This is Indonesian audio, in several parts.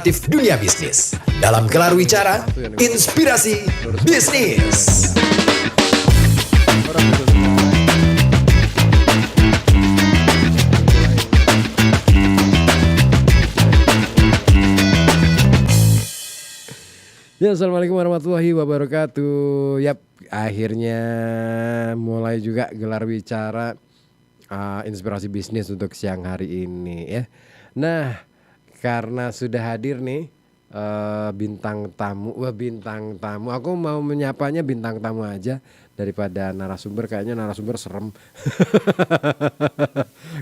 inspiratif dunia bisnis. Dalam Gelar Wicara, Inspirasi Bisnis. Ya, assalamualaikum warahmatullahi wabarakatuh. Yap, akhirnya mulai juga Gelar Wicara Inspirasi Bisnis untuk siang hari ini ya. Nah, karena sudah hadir nih bintang tamu. Wah, bintang tamu. Aku mau menyapanya bintang tamu aja daripada narasumber. Kayaknya narasumber serem.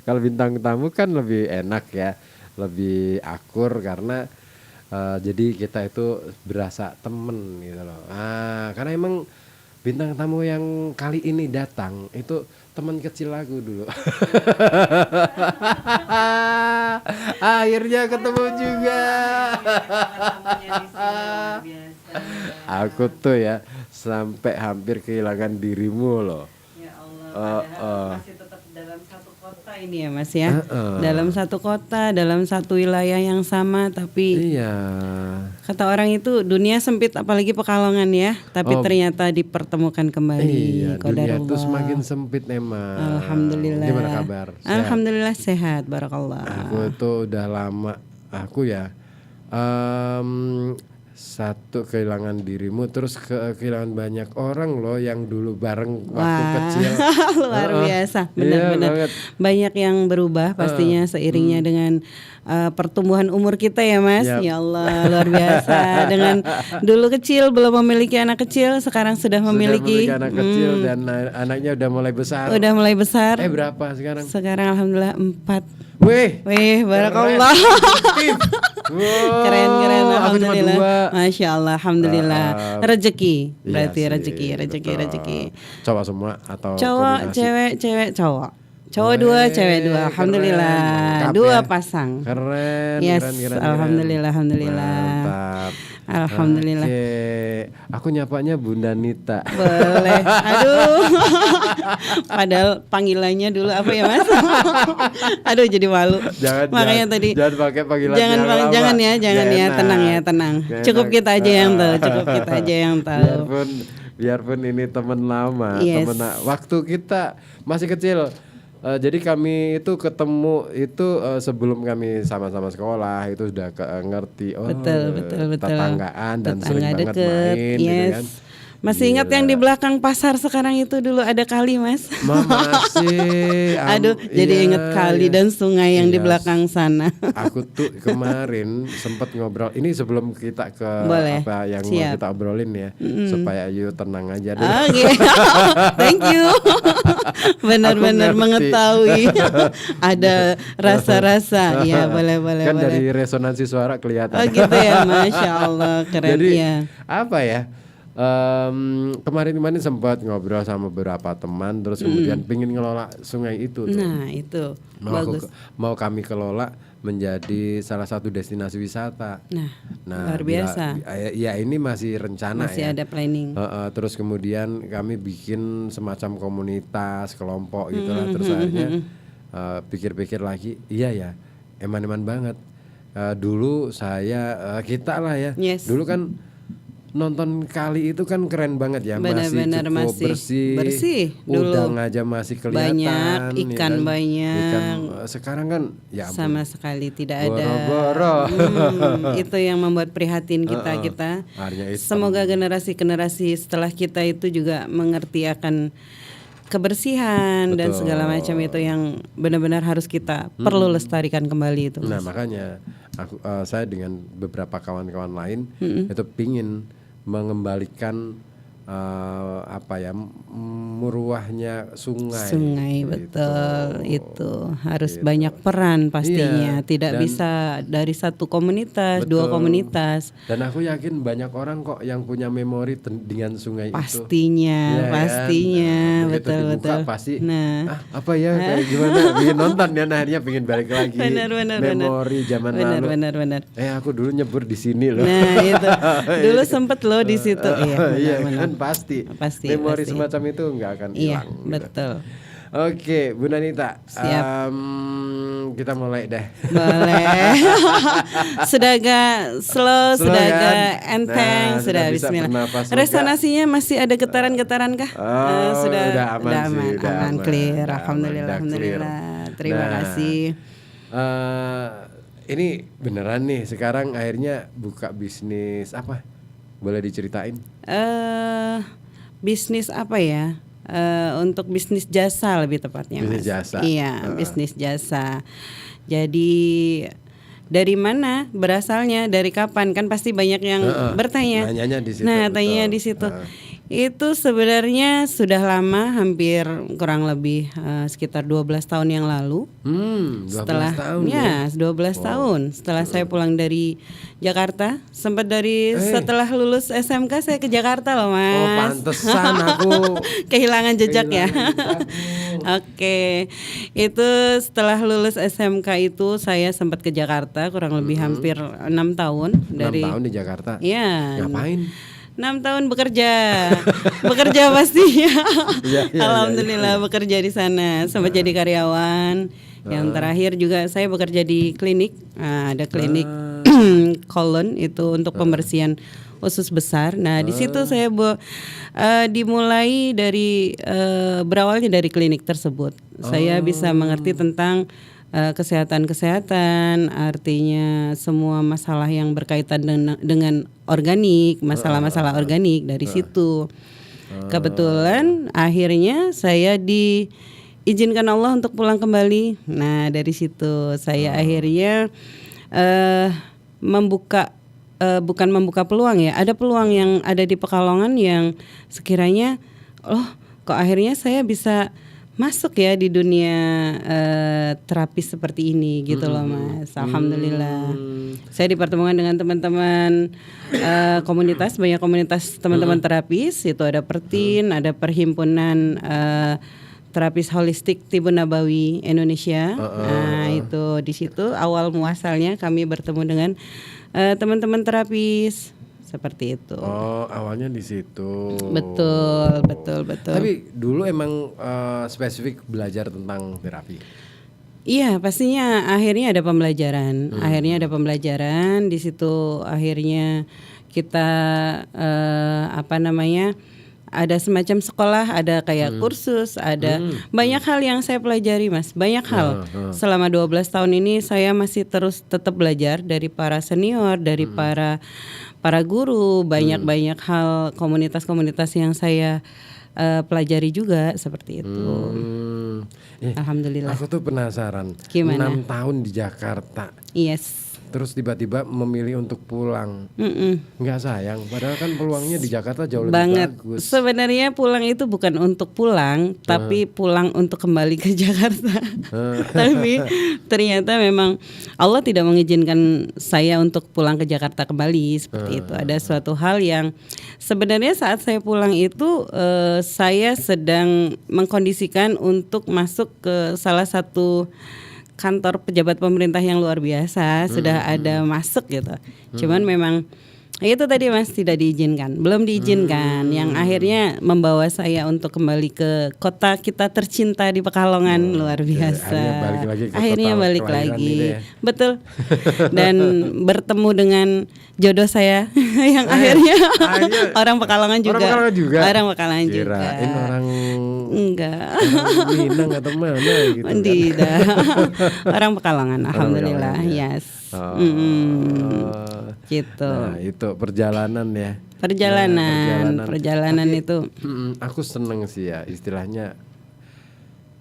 Kalau bintang tamu kan lebih enak ya, lebih akur karena jadi kita itu berasa temen gitu loh. Karena emang bintang tamu yang kali ini datang itu teman kecil aku dulu. Akhirnya ketemu juga. Aku tuh ya sampai hampir kehilangan dirimu loh. Ya Allah, masih tetap dalam satu kota ini ya Mas ya. Dalam satu kota, dalam satu wilayah yang sama, tapi Iya. kata orang itu dunia sempit apalagi Pekalongan ya. Tapi ternyata dipertemukan kembali. Iya, dunia Qadarullah. itu semakin sempit emang. Alhamdulillah. Gimana kabar? Sehat? Alhamdulillah sehat, barakallah. Aku tuh udah lama, aku ya satu kehilangan dirimu, terus kehilangan banyak orang loh yang dulu bareng waktu kecil. Luar biasa, Iya, benar-benar banget. banyak yang berubah pastinya seiringnya dengan pertumbuhan umur kita ya Mas. Yap. Ya Allah, luar biasa. Dengan dulu kecil belum memiliki anak kecil, sekarang sudah memiliki anak kecil dan anaknya udah mulai besar. udah mulai besar. Berapa sekarang? Sekarang alhamdulillah 4. Wih, Barakallah. wow, Keren aku cuma alhamdulillah. 2. Masya Allah, alhamdulillah. Rezeki, Iya berarti sih, rezeki. betul. Cowok semua atau Cowok, kombinasi? cewek, cowok. Cowok 2, cewek 2. Alhamdulillah. Lengkap 2 ya. pasang. Keren, Yes, keren. alhamdulillah. Mantap. Alhamdulillah. Oke, aku nyapanya Bunda Nita. Boleh. Aduh. Padahal panggilannya dulu apa ya Mas? Aduh jadi malu. Makanya tadi jangan pakai panggilan jangan yang lama. jangan ya, Nggak tenang ya, enak. tenang. Nggak Cukup enak. kita aja yang tahu, cukup kita aja yang tahu. Biarpun ini teman lama, Yes. waktu kita masih kecil. Jadi kami itu ketemu itu sebelum kami sama-sama sekolah itu sudah ngerti. Betul. Tetanggaan dan sering Tetangga banget deket, main gitu yes. kan. Masih ingat yang di belakang pasar sekarang itu dulu ada kali Mas? Masih. Aduh, jadi inget kali dan sungai yang di Yes. belakang sana. Aku tuh kemarin sempat ngobrol. Ini sebelum kita ke Boleh. apa yang mau Siap. kita obrolin ya, supaya you tenang aja dulu. Oke, thank you. Benar-benar Aku ngerti. mengetahui ada rasa-rasa. Ya boleh. Kan dari resonansi suara kelihatan. Oh gitu ya, Masya Allah, keren. Jadi ya. apa ya? Kemarin sempat ngobrol sama beberapa teman, terus kemudian pingin ngelola sungai itu tuh. Nah itu bagus. Mau kami kelola menjadi salah satu destinasi wisata. Nah, luar biasa. Ya ini masih rencana Masih ya. ada planning. Terus kemudian kami bikin semacam komunitas, kelompok gitulah. Terus akhirnya pikir-pikir lagi, iya ya, eman-eman banget. Dulu kita lah ya. Yes. Dulu kan nonton kali itu kan keren banget ya, Benar-benar masih cukup bersih dulu. Udang aja masih kelihatan, Banyak, ikan ya kan? banyak. Ikan, sekarang kan ya ampun, Sama sekali tidak ada. boro-boro. Itu yang membuat prihatin kita. Airnya hitam. Semoga generasi setelah kita itu juga mengerti akan kebersihan dan segala macam itu yang benar-benar harus kita perlu lestarikan kembali itu. Nah makanya saya dengan beberapa kawan-kawan lain itu pingin mengembalikan muruahnya sungai. Betul itu harus banyak peran pastinya. Iya, Tidak bisa dari satu komunitas, dua komunitas. Dan aku yakin banyak orang kok yang punya memori dengan sungai itu. Pastinya. Nah, begitu Betul. dibuka pasti Nah. apa ya kayak gimana pengen nonton ya, akhirnya pengen balik lagi. Benar. Memori zaman lalu. Benar. Aku dulu nyebur di sini loh. Nah itu dulu sempet loh di situ. Iya benar. kan pasti. Pasti. Memori semacam itu nggak akan Iya hilang. Gitu. betul. Oke, Bu Nanita. Siap. kita mulai deh. Boleh. Sudah agak slow, Slow sudah kan? agak enteng, Nah, sudah bisa bismillah. bernafas lega. Resonasinya masih ada getaran-getaran kah? Sudah aman sih, udah aman, aman, clear. udah Alhamdulillah, aman, udah clear. alhamdulillah. Terima Nah, kasih. Ini beneran nih sekarang akhirnya buka bisnis apa? Boleh diceritain? Bisnis apa ya? Untuk bisnis jasa lebih tepatnya, Bisnis Mas. jasa. Iya, bisnis jasa. Jadi dari mana berasalnya, dari kapan, kan pasti banyak yang bertanya. Nanyanya di situ, Nah, betul. tanya di situ. Itu sebenarnya sudah lama, hampir kurang lebih sekitar 12 tahun yang lalu. 12 Setelah tahun ya 12 tahun setelah saya pulang dari Jakarta, sempat dari setelah lulus SMK saya ke Jakarta loh, Mas. Oh, pantesan aku kehilangan jejak ya. kehilangan Oke, itu setelah lulus SMK itu saya sempat ke Jakarta kurang lebih hampir 6 tahun 6 dari. tahun di Jakarta. Iya. Ngapain? 6 tahun bekerja, bekerja pastinya. Iya, Alhamdulillah bekerja di sana, sempat jadi karyawan. Yang terakhir juga saya bekerja di klinik, ada klinik kolon itu untuk pembersihan usus besar. Nah di situ saya dimulai dari berawalnya dari klinik tersebut. Saya bisa mengerti tentang kesehatan, artinya semua masalah yang berkaitan dengan organik, masalah-masalah organik dari situ. Kebetulan akhirnya saya diizinkan Allah untuk pulang kembali. Nah dari situ saya akhirnya bukan membuka peluang ya, ada peluang yang ada di Pekalongan yang sekiranya, kok akhirnya saya bisa masuk ya di dunia terapis seperti ini gitu loh, Mas. Alhamdulillah. Saya dipertemukan dengan teman-teman komunitas, banyak komunitas teman-teman terapis. Itu ada Pertin, ada Perhimpunan Terapis Holistik Tibun Nabawi Indonesia. Nah, itu di situ awal muasalnya kami bertemu dengan teman-teman terapis. Seperti itu. Oh, awalnya di situ. Betul. Tapi dulu emang spesifik belajar tentang terapi. Iya, pastinya akhirnya ada pembelajaran. Di situ akhirnya kita ada semacam sekolah, ada kayak kursus, ada banyak hal yang saya pelajari, Mas. Banyak hal. Selama 12 tahun ini saya masih terus tetap belajar dari para senior, dari para guru, banyak hal, komunitas-komunitas yang saya pelajari juga seperti itu. Alhamdulillah. Aku tuh penasaran. Gimana? 6 tahun di Jakarta. Yes. Terus tiba-tiba memilih untuk pulang. Nggak sayang, padahal kan peluangnya di Jakarta jauh lebih Banget. bagus. Sebenarnya pulang itu bukan untuk pulang, tapi pulang untuk kembali ke Jakarta. Tapi ternyata memang Allah tidak mengizinkan saya untuk pulang ke Jakarta kembali seperti itu. Ada suatu hal yang sebenarnya saat saya pulang itu saya sedang mengkondisikan untuk masuk ke salah satu kantor pejabat pemerintah yang luar biasa, sudah ada masuk gitu. Cuman memang itu tadi, Mas, tidak diizinkan, belum diizinkan, yang akhirnya membawa saya untuk kembali ke kota kita tercinta di Pekalongan. Luar biasa. Akhirnya balik lagi. Betul. Dan bertemu dengan jodoh saya yang akhirnya orang Pekalongan juga. Orang Pekalongan juga. Kirain orang enggak. Minang atau mana gitu. Tidak. Orang Pekalongan, alhamdulillah. Yes. Gitu. Nah, itu perjalanan ya. Perjalanan Tapi, itu. Aku seneng sih ya, istilahnya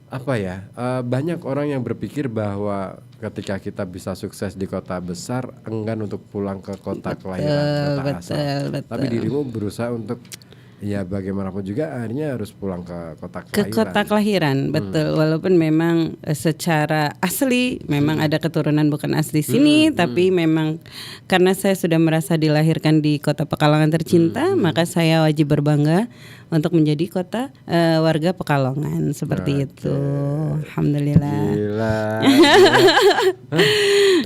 apa ya? Banyak orang yang berpikir bahwa ketika kita bisa sukses di kota besar, enggan untuk pulang ke kota kelahiran, kota asal. Betul. Tapi dirimu berusaha untuk ya bagaimanapun juga akhirnya harus pulang ke kota kelahiran. Ke kota kelahiran, betul. Walaupun memang secara asli memang ada keturunan bukan asli sini, tapi memang karena saya sudah merasa dilahirkan di kota Pekalongan tercinta, maka saya wajib berbangga untuk menjadi warga Pekalongan seperti itu. Alhamdulillah. Gila.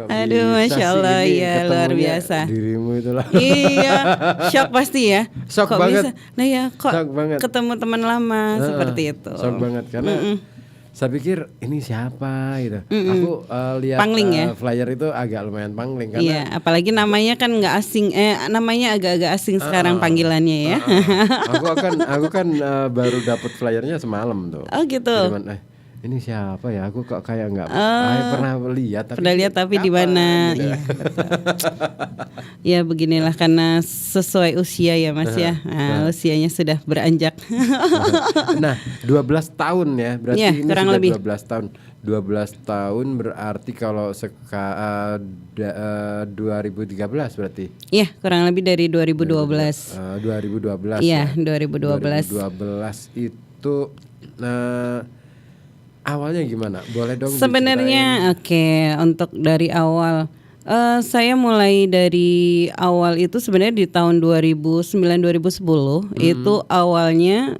Aduh, Masya Allah, ya luar biasa. Dirimu itulah. Iya, shock pasti ya. Shock kok banget. bisa? Nah ya, kok Shock banget. ketemu teman lama seperti itu. Shock banget karena Saya pikir ini siapa gitu. Aku lihat Pangling ya? flyer itu agak lumayan pangling karena Iya, apalagi namanya kan nggak asing, namanya agak-agak asing sekarang panggilannya ya. aku kan baru dapat flyernya semalam tuh. Oh gitu. Cuman, ini siapa ya? Aku kok kayak nggak pernah lihat. Pernah lihat tapi di mana? Iya, betul. Ya beginilah karena sesuai usia ya Mas ya. Nah, usianya sudah beranjak. Nah, 12 tahun ya. Berarti Iya, ini kurang sudah lebih. 12 tahun. 12 tahun berarti kalau 2013 berarti. Iya, kurang lebih dari 2012. 2012. Iya, ya. 2012. 2012 itu awalnya gimana? Boleh dong Sebenarnya oke, untuk dari awal saya mulai dari awal itu sebenarnya di tahun 2009-2010 itu awalnya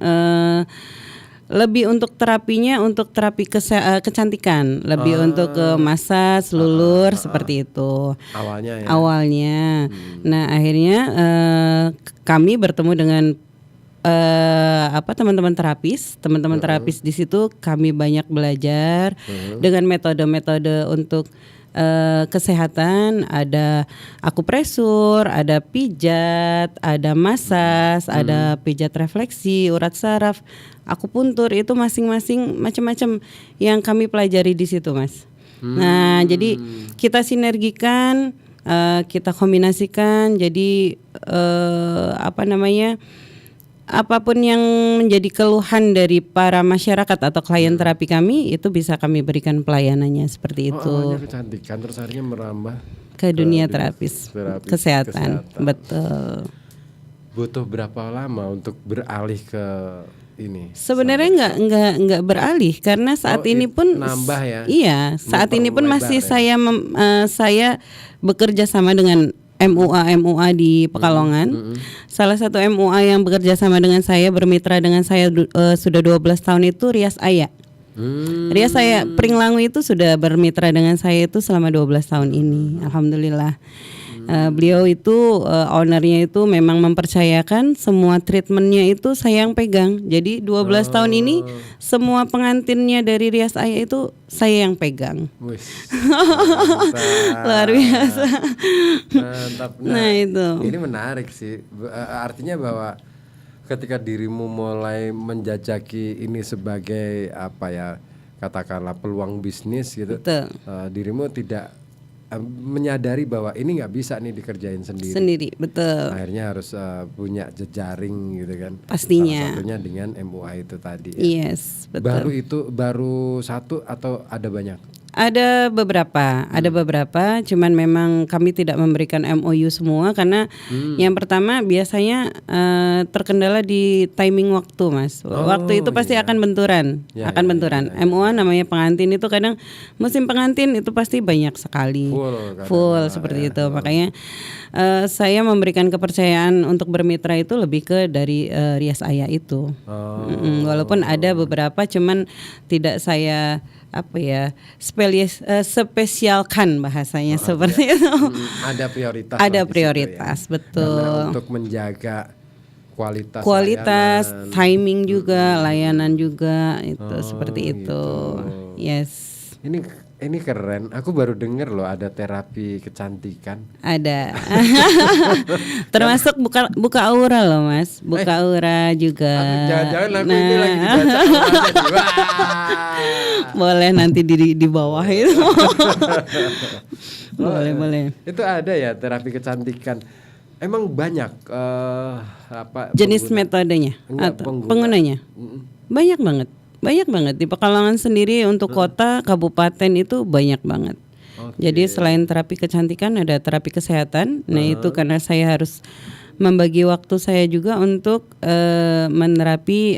lebih untuk terapinya untuk terapi kecantikan, lebih untuk ke massage, lulur seperti itu. awalnya ya. Awalnya. Nah, akhirnya kami bertemu dengan teman-teman terapis di situ kami banyak belajar dengan metode-metode untuk kesehatan, ada akupresur, ada pijat, ada massage, ada pijat refleksi, urat saraf, akupuntur, itu masing-masing macam-macam yang kami pelajari di situ, Mas. Nah, jadi kita sinergikan, kita kombinasikan, jadi apapun yang menjadi keluhan dari para masyarakat atau klien terapi kami itu bisa kami berikan pelayanannya seperti itu. Awalnya kecantikan terus akhirnya merambah ke dunia terapis kesehatan. Betul. Butuh berapa lama untuk beralih ke ini? Sebenarnya nggak beralih karena saat ini pun nambah ya. Iya, saat ini pun masih ya. saya bekerja sama dengan MUA di Pekalongan. Salah satu MUA yang bekerja sama dengan saya, bermitra dengan saya sudah 12 tahun itu Rias Aya. Rias Aya Pringlangu itu sudah bermitra dengan saya itu selama 12 tahun ini. Alhamdulillah. Beliau itu ownernya itu memang mempercayakan semua treatmentnya itu saya yang pegang. Jadi 12 tahun ini semua pengantinnya dari Rias Aya itu saya yang pegang. Luar biasa. Mantap. Nah itu. Ini menarik sih. Artinya bahwa ketika dirimu mulai menjajaki ini sebagai katakanlah peluang bisnis gitu, dirimu tidak menyadari bahwa ini nggak bisa nih dikerjain sendiri. Betul. Akhirnya harus punya jejaring gitu kan. Pastinya. Salah satunya dengan MUA itu tadi. Yes, betul. Baru satu atau ada banyak? Ada beberapa, cuman memang kami tidak memberikan MOU semua karena yang pertama biasanya terkendala di timing waktu, Mas. Waktu itu pasti akan benturan, benturan. MOA namanya pengantin itu kadang musim pengantin itu pasti banyak sekali, full seperti itu. Makanya saya memberikan kepercayaan untuk bermitra itu lebih ke dari Rias Aya itu. Walaupun ada beberapa, cuman tidak saya spesialkan bahasanya seperti itu. Ada prioritas. Ada prioritas, ya. Betul. Karena untuk menjaga kualitas layanan. Timing juga, layanan juga itu seperti itu. Gitu. Yes. Ini keren. Aku baru dengar loh ada terapi kecantikan. Ada. Termasuk buka aura loh, Mas. Buka aura juga. Jangan-jangan aku ini lagi dibaca auranya. Boleh nanti di bawah itu. boleh. Itu ada ya terapi kecantikan. Emang banyak jenis metodenya atau penggunanya? Banyak banget di Pekalongan sendiri untuk kota, kabupaten itu banyak banget. Jadi selain terapi kecantikan ada terapi kesehatan. Nah itu karena saya harus membagi waktu saya juga untuk menerapi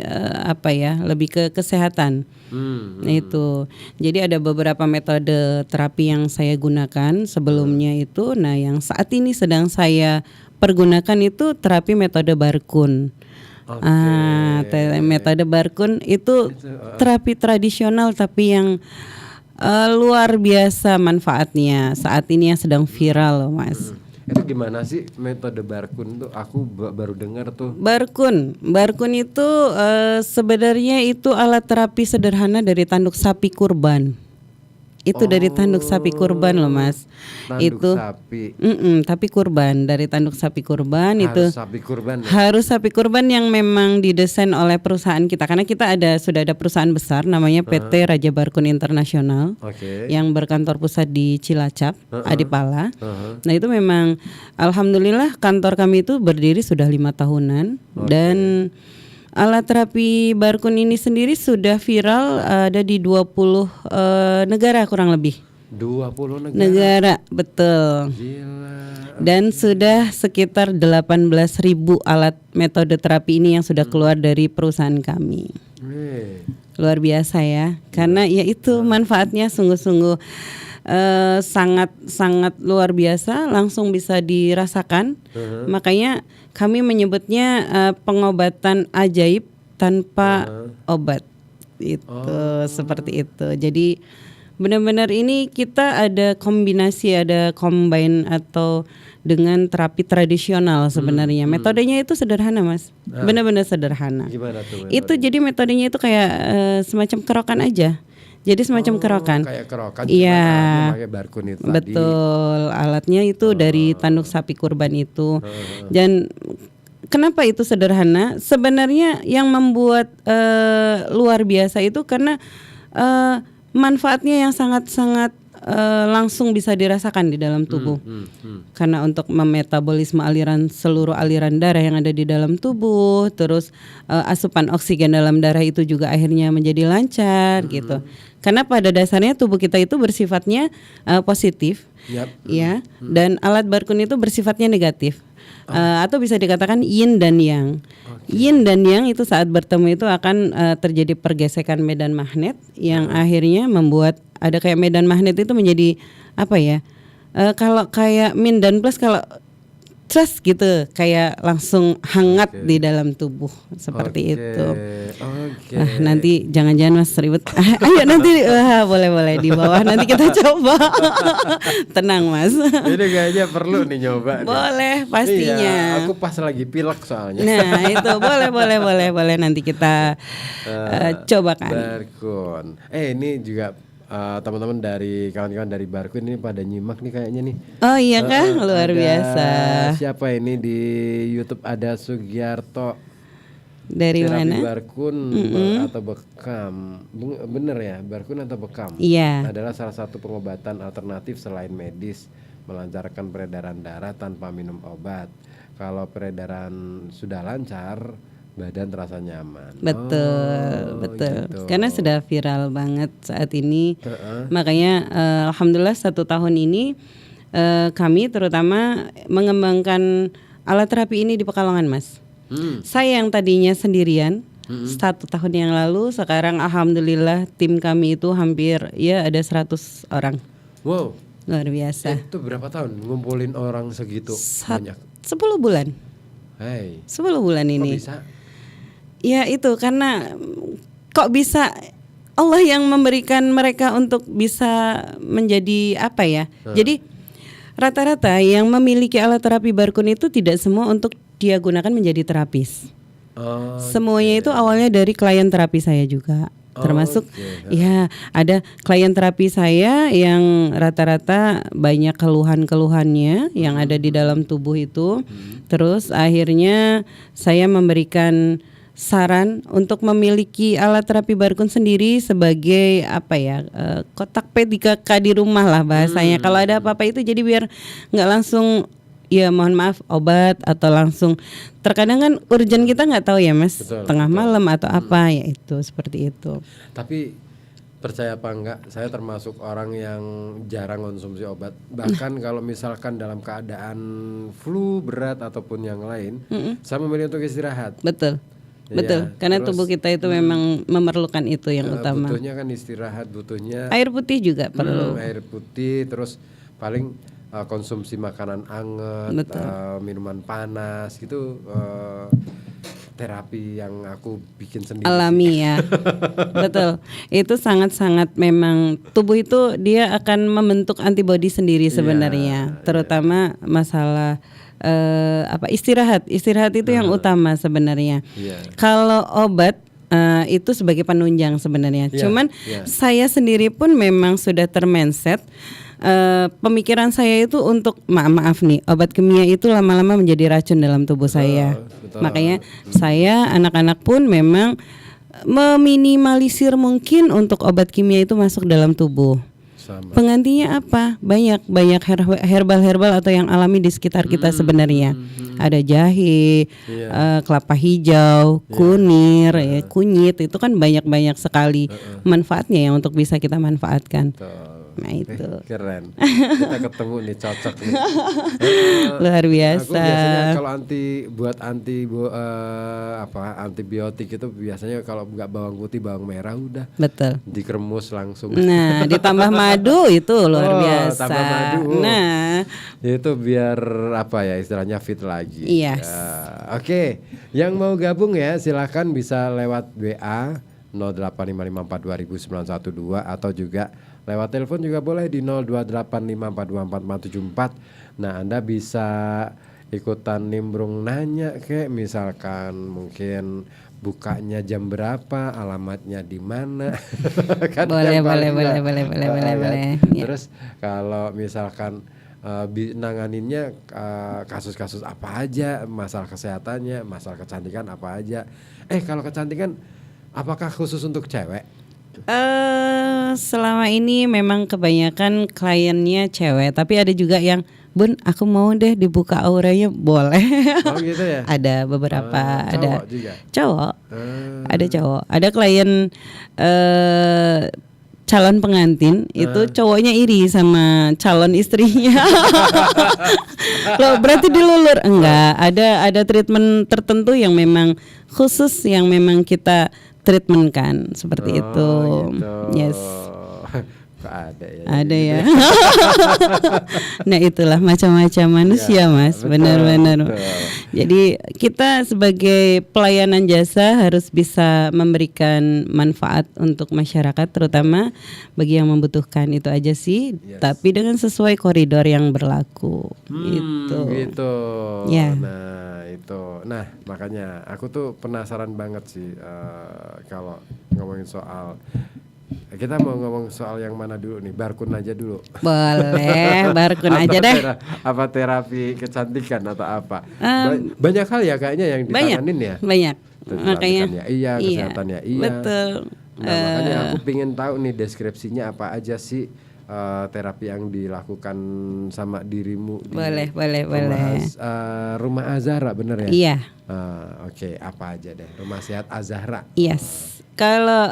lebih ke kesehatan. Nah itu. Jadi ada beberapa metode terapi yang saya gunakan sebelumnya itu. Nah yang saat ini sedang saya pergunakan itu terapi metode Barkun. Metode Barkun itu terapi tradisional tapi yang luar biasa manfaatnya saat ini yang sedang viral loh, Mas. Itu gimana sih metode Barkun tuh? Aku baru dengar tuh. Barkun itu sebenarnya itu alat terapi sederhana dari tanduk sapi kurban. Itu dari tanduk sapi kurban loh Mas. Tanduk Itu sapi. tapi kurban dari tanduk sapi kurban itu. Harus sapi kurban ya? Harus sapi kurban yang memang didesain oleh perusahaan kita, karena kita sudah ada perusahaan besar namanya PT Raja Barkun Internasional Oke. yang berkantor pusat di Cilacap, Adipala. Nah itu memang alhamdulillah kantor kami itu berdiri sudah 5 tahunan dan alat terapi Barkun ini sendiri sudah viral ada di 20 negara kurang lebih. 20 negara. Negara, betul. Gila. Dan sudah sekitar 18.000 alat metode terapi ini yang sudah keluar dari perusahaan kami. Luar biasa ya, karena ya itu manfaatnya sungguh-sungguh sangat luar biasa, langsung bisa dirasakan. Makanya kami menyebutnya pengobatan ajaib tanpa obat. Itu seperti itu. Jadi benar-benar ini kita ada kombinasi, ada combine atau dengan terapi tradisional sebenarnya. Metodenya itu sederhana Mas, benar-benar sederhana. Gimana tuh? Itu jadi metodenya itu kayak semacam kerokan aja. Jadi semacam kerokan. Kayak kerokan. Iya. Pakai Barkun itu betul. Alatnya itu dari tanduk sapi kurban itu. Dan kenapa itu sederhana? Sebenarnya yang membuat luar biasa itu karena manfaatnya yang sangat-sangat langsung bisa dirasakan di dalam tubuh. Karena untuk memetabolisme seluruh aliran darah yang ada di dalam tubuh, terus asupan oksigen dalam darah itu juga akhirnya menjadi lancar gitu. Karena pada dasarnya tubuh kita itu bersifatnya positif, ya, dan alat Barkun itu bersifatnya negatif. Atau bisa dikatakan yin dan yang. Yin dan yang itu saat bertemu itu akan terjadi pergesekan medan magnet yang akhirnya membuat ada kayak medan magnet itu menjadi apa ya? Kalau kayak min dan plus, kalau trust gitu kayak langsung hangat di dalam tubuh seperti itu. Nanti jangan-jangan Mas ribet. Ayo nanti boleh di bawah nanti kita coba. Tenang Mas. Ini kayaknya perlu nih nyoba. Boleh pastinya. Iya, aku pas lagi pilek soalnya. Nah itu boleh nanti kita cobakan. Barkun. Ini juga teman-teman dari kawan-kawan dari Barkun ini pada nyimak nih kayaknya nih. Oh iya kan, luar biasa. Siapa ini di YouTube ada Sugiarto. Dari terapi mana? Barkun atau bekam. Bener ya, Barkun atau bekam? Iya. Adalah salah satu pengobatan alternatif selain medis, melancarkan peredaran darah tanpa minum obat. Kalau peredaran sudah lancar, badan terasa nyaman. Betul. Gitu. Karena sudah viral banget saat ini. Makanya alhamdulillah 1 tahun ini kami terutama mengembangkan alat terapi ini di Pekalongan Mas. Saya yang tadinya sendirian 1 tahun yang lalu, sekarang alhamdulillah tim kami itu hampir ya ada 100 orang. Wow. Luar biasa. Itu berapa tahun ngumpulin orang segitu banyak? 10 bulan. 10 bulan ini. Kok bisa? Ya itu karena kok bisa Allah yang memberikan mereka untuk bisa menjadi apa ya. Jadi rata-rata yang memiliki alat terapi Barkun itu tidak semua untuk dia gunakan menjadi terapis. Semuanya itu awalnya dari klien terapi saya juga. Termasuk ya ada klien terapi saya yang rata-rata banyak keluhan-keluhannya yang ada di dalam tubuh itu. Terus akhirnya saya memberikan saran untuk memiliki alat terapi Barkun sendiri sebagai apa ya, kotak P3K di rumah lah bahasanya. Kalau ada apa-apa itu jadi biar nggak langsung ya mohon maaf obat atau langsung, terkadang kan urgent kita nggak tahu ya Mas, tengah malam atau apa ya, itu seperti itu. Tapi percaya apa enggak, saya termasuk orang yang jarang konsumsi obat. Bahkan kalau misalkan dalam keadaan flu berat ataupun yang lain, saya memilih untuk istirahat. Betul. Karena tubuh kita itu memang memerlukan itu yang utama. Butuhnya kan istirahat, butuhnya air putih juga perlu. Air putih, terus paling konsumsi makanan anget, minuman panas gitu. terapi yang aku bikin sendiri. Alami ya. Betul. Itu sangat-sangat memang tubuh itu dia akan membentuk antibodi sendiri sebenarnya, terutama masalah istirahat. Istirahat itu yang utama sebenarnya. Kalau obat itu sebagai penunjang sebenarnya. Cuman saya sendiri pun memang sudah termindset. Pemikiran saya itu untuk maaf nih, obat kimia itu lama-lama menjadi racun dalam tubuh saya. Makanya saya anak-anak pun memang meminimalisir mungkin untuk obat kimia itu masuk dalam tubuh. Penggantinya apa? Banyak herbal atau yang alami di sekitar kita sebenarnya. Ada jahe, kelapa hijau, kunir, kunyit, itu kan banyak sekali manfaatnya yang untuk bisa kita manfaatkan. Nah itu keren. Kita ketemu nih, cocok nih. Luar biasa. Aku biasanya kalau antibiotik itu biasanya kalau nggak bawang putih, bawang merah udah. Betul. Dikeremus langsung. Nah, ditambah madu itu luar biasa. Tambah madu. Nah, itu biar istilahnya fit lagi. Yes. Oke. Yang mau gabung ya silakan bisa lewat WA 08554209112 atau juga lewat telepon juga boleh di 02854244474. Nah, Anda bisa ikutan nimbrung nanya kayak misalkan mungkin bukanya jam berapa, alamatnya di mana. Kan boleh. Terus kalau misalkan nanganinnya kasus-kasus apa aja, masalah kesehatannya, masalah kecantikan apa aja. Kalau kecantikan apakah khusus untuk cewek? Selama ini memang kebanyakan kliennya cewek, tapi ada juga yang Bun, aku mau deh dibuka auranya, boleh. Oh gitu ya? Ada beberapa, ada juga? Cowok, ada cowok, ada klien calon pengantin itu cowoknya iri sama calon istrinya. Loh, berarti dilulur? Enggak, ada treatment tertentu yang memang khusus yang memang kita treatment kan seperti itu. Gitu. Yes. Kok ada ya? Ada ya. Nah, itulah macam-macam manusia, Mas. Benar-benar. Jadi kita sebagai pelayanan jasa harus bisa memberikan manfaat untuk masyarakat, terutama bagi yang membutuhkan. Itu aja sih. Yes. Tapi dengan sesuai koridor yang berlaku. Gitu. Ya. Nah, itu. Nah, makanya aku tuh penasaran banget sih kalau ngomongin soal. Kita mau ngomong soal yang mana dulu nih? Barkun aja dulu. Boleh, barkun aja deh. Apa terapi kecantikan atau apa? Banyak hal ya kayaknya yang ditanganin ya. Banyak. Makanya kesehatannya iya. Betul. Nah, makanya aku pengen tahu nih deskripsinya apa aja sih terapi yang dilakukan sama dirimu di Rumah Azahra, bener ya? Iya. Oke, apa aja deh Rumah Sehat Azahra? Yes. Kalau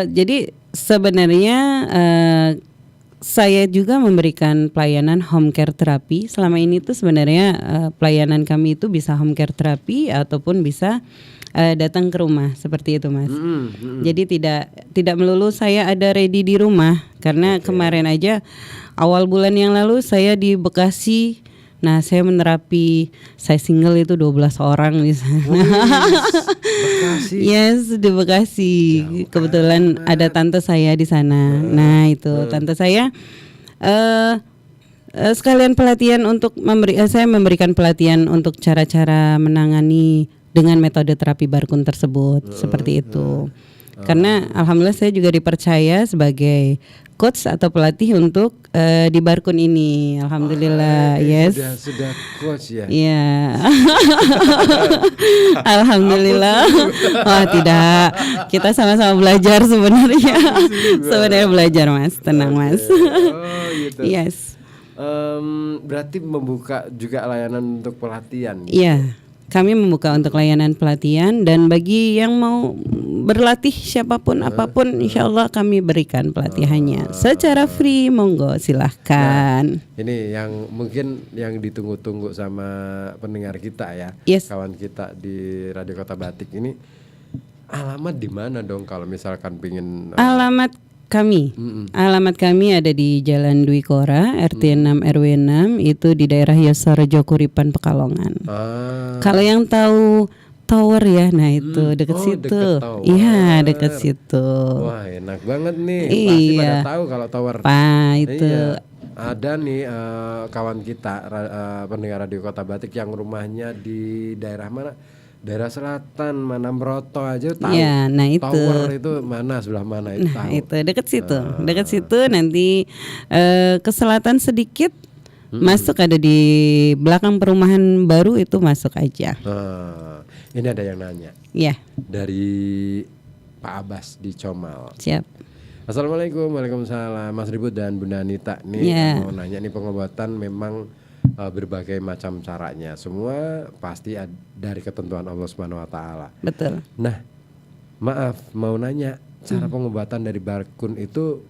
jadi sebenarnya saya juga memberikan pelayanan home care terapi. Selama ini tuh sebenarnya pelayanan kami itu bisa home care terapi ataupun bisa datang ke rumah seperti itu, Mas. Jadi tidak melulu saya ada ready di rumah karena kemarin aja awal bulan yang lalu saya di Bekasi. Nah, saya menerapi, saya single itu 12 orang di sana. Bekasi. Yes, di Bekasi. Kebetulan ada tante saya di sana. Nah, itu tante saya sekalian pelatihan untuk saya memberikan pelatihan untuk cara-cara menangani dengan metode terapi barkun tersebut, seperti itu. Karena alhamdulillah saya juga dipercaya sebagai coach atau pelatih untuk di barkun ini. Alhamdulillah. Yes. Sudah coach ya. Iya. Alhamdulillah. Oh, tidak. Kita sama-sama belajar sebenarnya. Sebenarnya belajar, Mas. Tenang, Mas. Oh, gitu. Yes. Berarti membuka juga layanan untuk pelatihan. Iya. Kami membuka untuk layanan pelatihan dan bagi yang mau berlatih siapapun apapun insya Allah kami berikan pelatihannya secara free, monggo silahkan. Nah, ini yang mungkin yang ditunggu-tunggu sama pendengar kita ya, yes. Kawan kita di Radio Kota Batik ini alamat di mana dong kalau misalkan pingin alamat kami ada di Jalan Dwi Kora RT 6 RW 6 itu di daerah Yosorejo Kuripan Pekalongan. Kalau yang tahu tower ya. Nah itu dekat Oh, situ. deket tower. Iya dekat situ. Wah enak banget nih. Pasti pada Iya. tahu kalau tower. Itu. Iya. Ada nih kawan kita pendengar radio Kota Batik yang rumahnya di daerah mana? Daerah selatan, mana Broto aja tahu. Ya, nah itu. Tower itu mana, sebelah mana itu Nah tahu. itu dekat situ, dekat situ nanti ke selatan sedikit masuk ada di belakang perumahan baru itu masuk aja. Nah, ini ada yang nanya Ya, dari Pak Abbas di Comal. siap. Assalamualaikum, waalaikumsalam, Mas Ribut dan Bunda Anita. Nih Ya. mau nanya nih, pengobatan memang berbagai macam caranya. Semua pasti dari ketentuan Allah Subhanahu Wa Taala. Betul. Nah, maaf mau nanya, cara pengobatan dari Barkun itu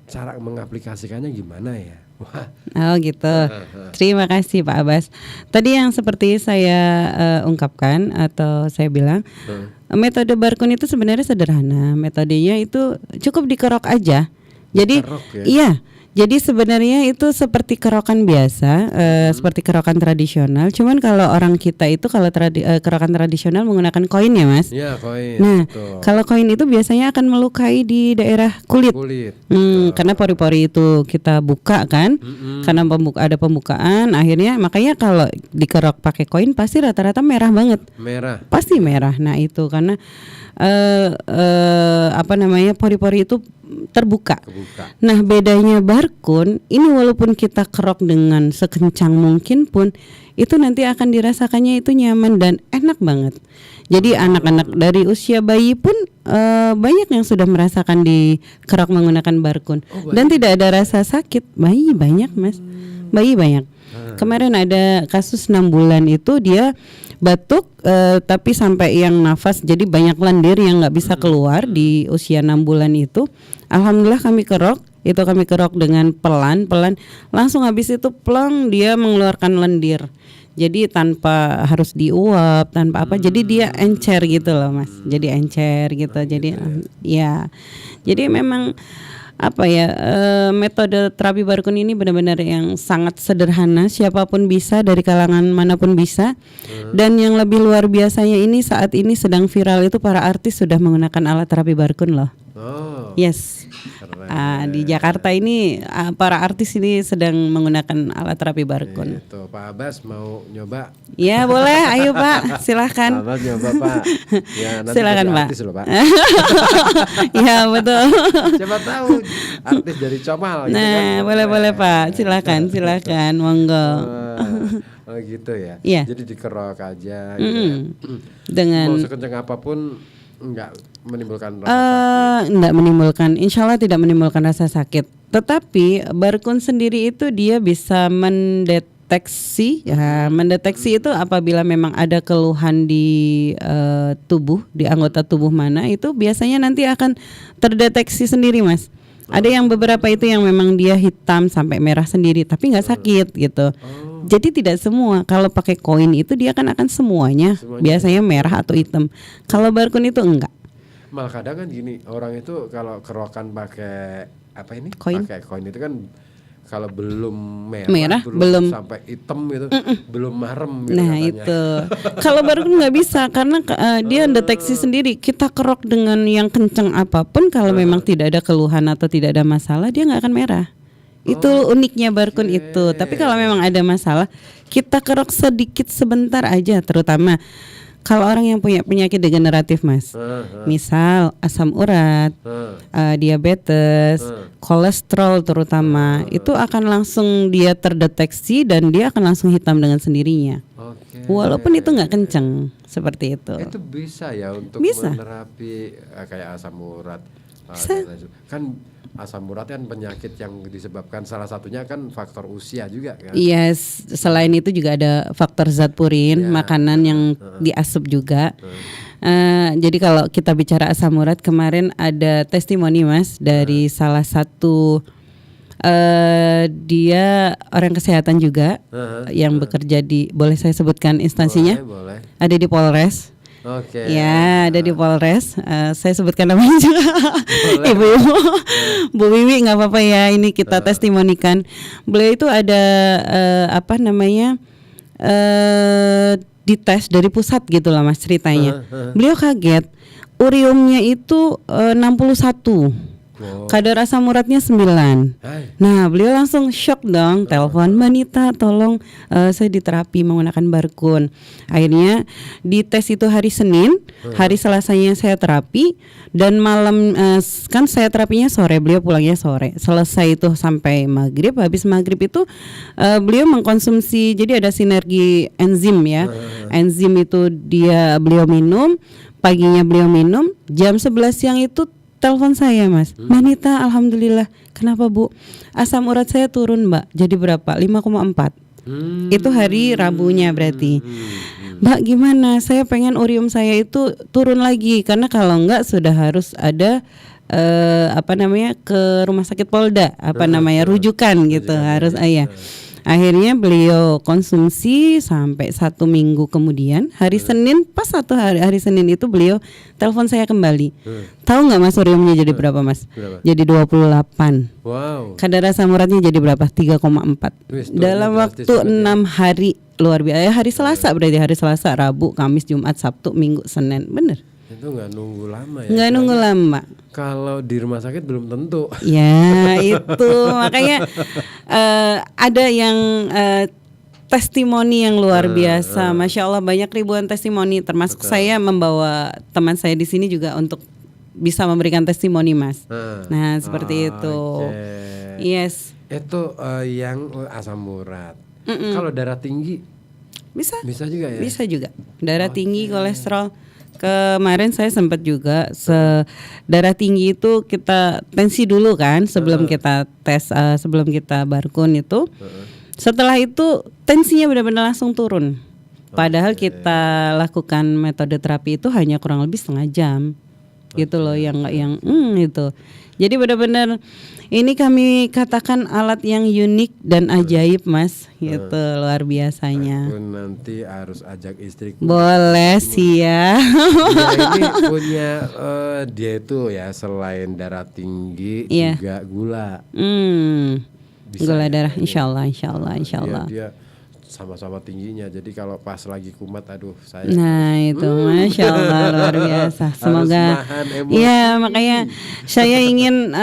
cara mengaplikasikannya gimana ya? Wah, Oh gitu. Terima kasih Pak Abbas. Tadi yang seperti saya ungkapkan atau saya bilang, metode Barkun itu sebenarnya sederhana. Metodenya itu cukup dikerok aja. Jadi Dikerok ya? iya. Jadi sebenarnya itu seperti kerokan biasa, seperti kerokan tradisional. Cuman kalau orang kita itu kalau kerokan tradisional menggunakan koin ya Mas. iya koin. Nah, betul. kalau koin itu biasanya akan melukai di daerah kulit. Kulit. Karena pori-pori itu kita buka kan, karena ada pembukaan, akhirnya makanya kalau dikerok pakai koin pasti rata-rata merah banget, Merah. pasti merah. Nah itu karena pori-pori itu terbuka. Kebuka. Nah bedanya Barkun ini walaupun kita kerok dengan sekencang mungkin pun itu nanti akan dirasakannya itu nyaman dan enak banget. Jadi anak-anak dari usia bayi pun banyak yang sudah merasakan dikerok menggunakan Barkun dan tidak ada rasa sakit. Bayi banyak Mas, bayi banyak. Kemarin ada kasus 6 bulan itu dia batuk tapi sampai yang nafas, jadi banyak lendir yang nggak bisa keluar di usia 6 bulan itu. Alhamdulillah kami kerok dengan pelan langsung habis itu plong dia mengeluarkan lendir. Jadi tanpa harus diuap, tanpa apa, jadi dia encer gitu loh Mas. Jadi encer gitu. Jadi ya. Jadi memang metode terapi Barkun ini benar-benar yang sangat sederhana, siapapun bisa, dari kalangan manapun bisa. Dan yang lebih luar biasanya ini saat ini sedang viral itu para artis sudah menggunakan alat terapi Barkun loh. Oh. Yes. Di Jakarta ini para artis ini sedang menggunakan alat terapi Barkun. Itu Pak Abbas mau nyoba. Ya boleh, ayo Pak, silahkan. Pak Abbas nyoba Pak. Ya, nanti Silakan, jadi Pak. artis loh Pak. Ya betul. Siapa tahu artis dari Comal gitu Nah kan. boleh Pak, silakan, monggo. Oh gitu ya. Iya. Jadi dikerok aja gitu ya. Dengan Mau sekencang apapun enggak menimbulkan rasa sakit. enggak menimbulkan, insya Allah tidak menimbulkan rasa sakit. Tetapi Barkun sendiri itu dia bisa mendeteksi itu apabila memang ada keluhan di tubuh, di anggota tubuh mana, itu biasanya nanti akan terdeteksi sendiri Mas. Ada yang beberapa itu yang memang dia hitam sampai merah sendiri tapi nggak sakit gitu. Jadi tidak semua. Kalau pakai koin itu dia kan akan semuanya biasanya merah atau hitam. Kalau Barkun itu enggak. Malah kadang kan gini, orang itu kalau kerokan pakai apa ini? Koin. Pakai koin itu kan kalau belum Merah, belum belum. sampai hitam gitu, belum marem gitu Nah katanya. itu kalau Barkun nggak bisa karena dia deteksi sendiri. Kita kerok dengan yang kencang apapun, kalau memang tidak ada keluhan atau tidak ada masalah dia nggak akan merah. Itu uniknya Barkun itu. Tapi kalau memang ada masalah, kita kerok sedikit sebentar aja, terutama kalau orang yang punya penyakit degeneratif Mas, misal asam urat, diabetes, kolesterol terutama, itu akan langsung dia terdeteksi dan dia akan langsung hitam dengan sendirinya. Oke. Walaupun itu nggak kenceng seperti itu. Itu bisa ya untuk Bisa. menerapi kayak asam urat. Bisa. Kan asam urat kan penyakit yang disebabkan salah satunya kan faktor usia juga kan. Iya, selain itu juga ada faktor zat purin, makanan yang diasup juga. Jadi kalau kita bicara asam urat, kemarin ada testimoni Mas dari salah satu dia orang kesehatan juga yang bekerja di, boleh saya sebutkan instansinya? Boleh. Ada di Polres. Oke. Ya, ada di Polres. Saya sebutkan namanya juga. Ibu-ibu, Bu Wiwi, nggak apa-apa ya. Ini kita testimonikan. Beliau itu ada dia dites dari pusat gitu lah Mas ceritanya. Beliau kaget, uriumnya itu 61. Kadar asam uratnya 9. Nah, beliau langsung shock dong, telepon Mbak Nita, tolong saya diterapi menggunakan barkun. Akhirnya dites itu hari Senin, hari Selasanya saya terapi dan malam kan saya terapinya sore, beliau pulangnya sore. Selesai itu sampai maghrib, habis maghrib itu beliau mengkonsumsi, jadi ada sinergi enzim ya. Enzim itu beliau minum, paginya beliau minum, jam 11 siang itu telepon saya Mas, Manita, alhamdulillah. Kenapa Bu? Asam urat saya turun Mbak. Jadi berapa? 5,4. Itu hari Rabunya berarti. Mbak gimana? Saya pengen urium saya itu turun lagi. Karena kalau enggak sudah harus ada ke rumah sakit Polda, rujukan gitu. Harus ayah. Akhirnya beliau konsumsi sampai 1 minggu kemudian hari Senin, pas hari Senin itu beliau telepon saya kembali. Tahu nggak Mas uriumnya jadi berapa Mas? Jadi 28. Wow. Kadar asam uratnya jadi berapa? 3,4. Dalam waktu 6 hari, luar biasa. Hari Selasa berarti, hari Selasa, Rabu, Kamis, Jumat, Sabtu, Minggu, Senin. Bener. Itu nggak nunggu lama ya? Nggak nunggu lama. Kalau di rumah sakit belum tentu. Ya itu makanya ada yang testimoni yang luar biasa, Masya Allah banyak ribuan testimoni, termasuk saya membawa teman saya di sini juga untuk bisa memberikan testimoni Mas. Nah seperti itu. Yes. Itu yang asam urat. Kalau darah tinggi bisa juga ya? Bisa juga. Darah tinggi, kolesterol. Kemarin saya sempat juga darah tinggi itu kita tensi dulu kan sebelum kita tes, sebelum kita barkun itu. Setelah itu tensinya benar-benar langsung turun. Padahal kita lakukan metode terapi itu hanya kurang lebih setengah jam. Gitu loh yang itu. Jadi benar-benar ini kami katakan alat yang unik dan ajaib Mas, gitu luar biasanya. Aku nanti harus ajak istriku. Boleh sih ya. Dia ini punya dia itu ya selain darah tinggi juga gula. Gula darah, insya Allah. Dia sama-sama tingginya. Jadi kalau pas lagi kumat, aduh saya. Nah itu, Masya Allah luar biasa. Semoga. Ya makanya saya ingin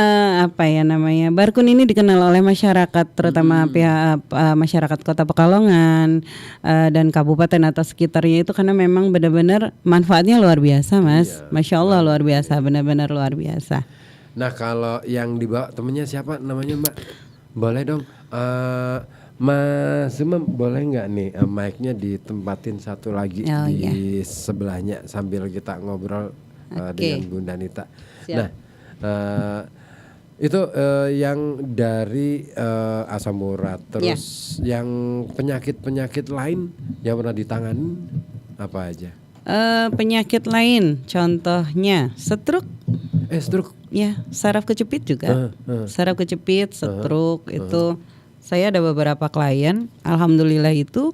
barkun ini dikenal oleh masyarakat, terutama pihak masyarakat Kota Pekalongan dan kabupaten atau sekitarnya itu karena memang benar-benar manfaatnya luar biasa, Mas. Iya, Masya Allah luar biasa, benar-benar luar biasa. Nah kalau yang dibawa temennya siapa namanya Mbak? Boleh dong. Mas Umam boleh nggak nih mic-nya ditempatin satu lagi di sebelahnya sambil kita ngobrol dengan Bunda Nita. Siap. Nah itu yang dari asam urat, terus yang penyakit lain yang pernah ditangani apa aja? Penyakit lain contohnya stroke. Stroke? Ya, saraf kejepit juga. Saraf kejepit, stroke itu. Saya ada beberapa klien, alhamdulillah itu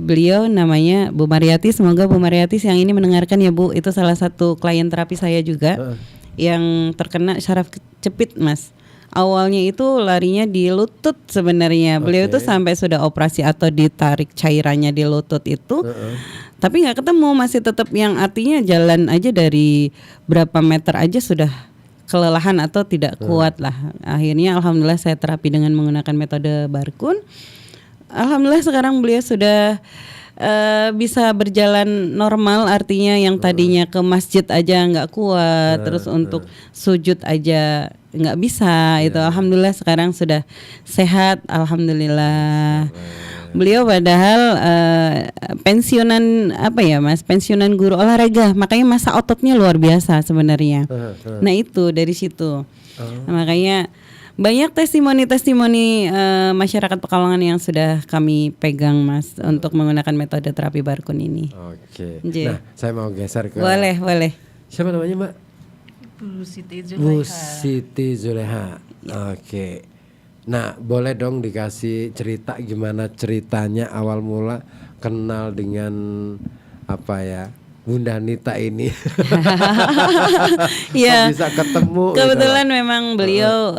beliau namanya Bu Mariati, semoga Bu Mariati yang ini mendengarkan ya Bu, itu salah satu klien terapi saya juga yang terkena saraf kejepit Mas. Awalnya itu larinya di lutut sebenarnya, beliau itu sampai sudah operasi atau ditarik cairannya di lutut itu, tapi nggak ketemu, masih tetap yang artinya jalan aja dari berapa meter aja sudah kelelahan atau tidak kuat lah. Akhirnya alhamdulillah saya terapi dengan menggunakan metode barkun. Alhamdulillah sekarang beliau sudah bisa berjalan normal, artinya yang tadinya ke masjid aja nggak kuat, terus untuk sujud aja nggak bisa, itu alhamdulillah sekarang sudah sehat, alhamdulillah. Beliau padahal pensiunan pensiunan guru olahraga, makanya masa ototnya luar biasa sebenarnya. Nah itu dari situ. Makanya banyak testimoni masyarakat Pekalongan yang sudah kami pegang Mas untuk menggunakan metode terapi barkun ini. Oke. Nah saya mau geser ke. Boleh. Siapa namanya Mbak? Bu Siti Zuleha. Bu Siti Zuleha. Oke. Nah boleh dong dikasih cerita gimana ceritanya awal mula kenal dengan Bunda Nita ini. Ya, bisa ketemu. kebetulan memang beliau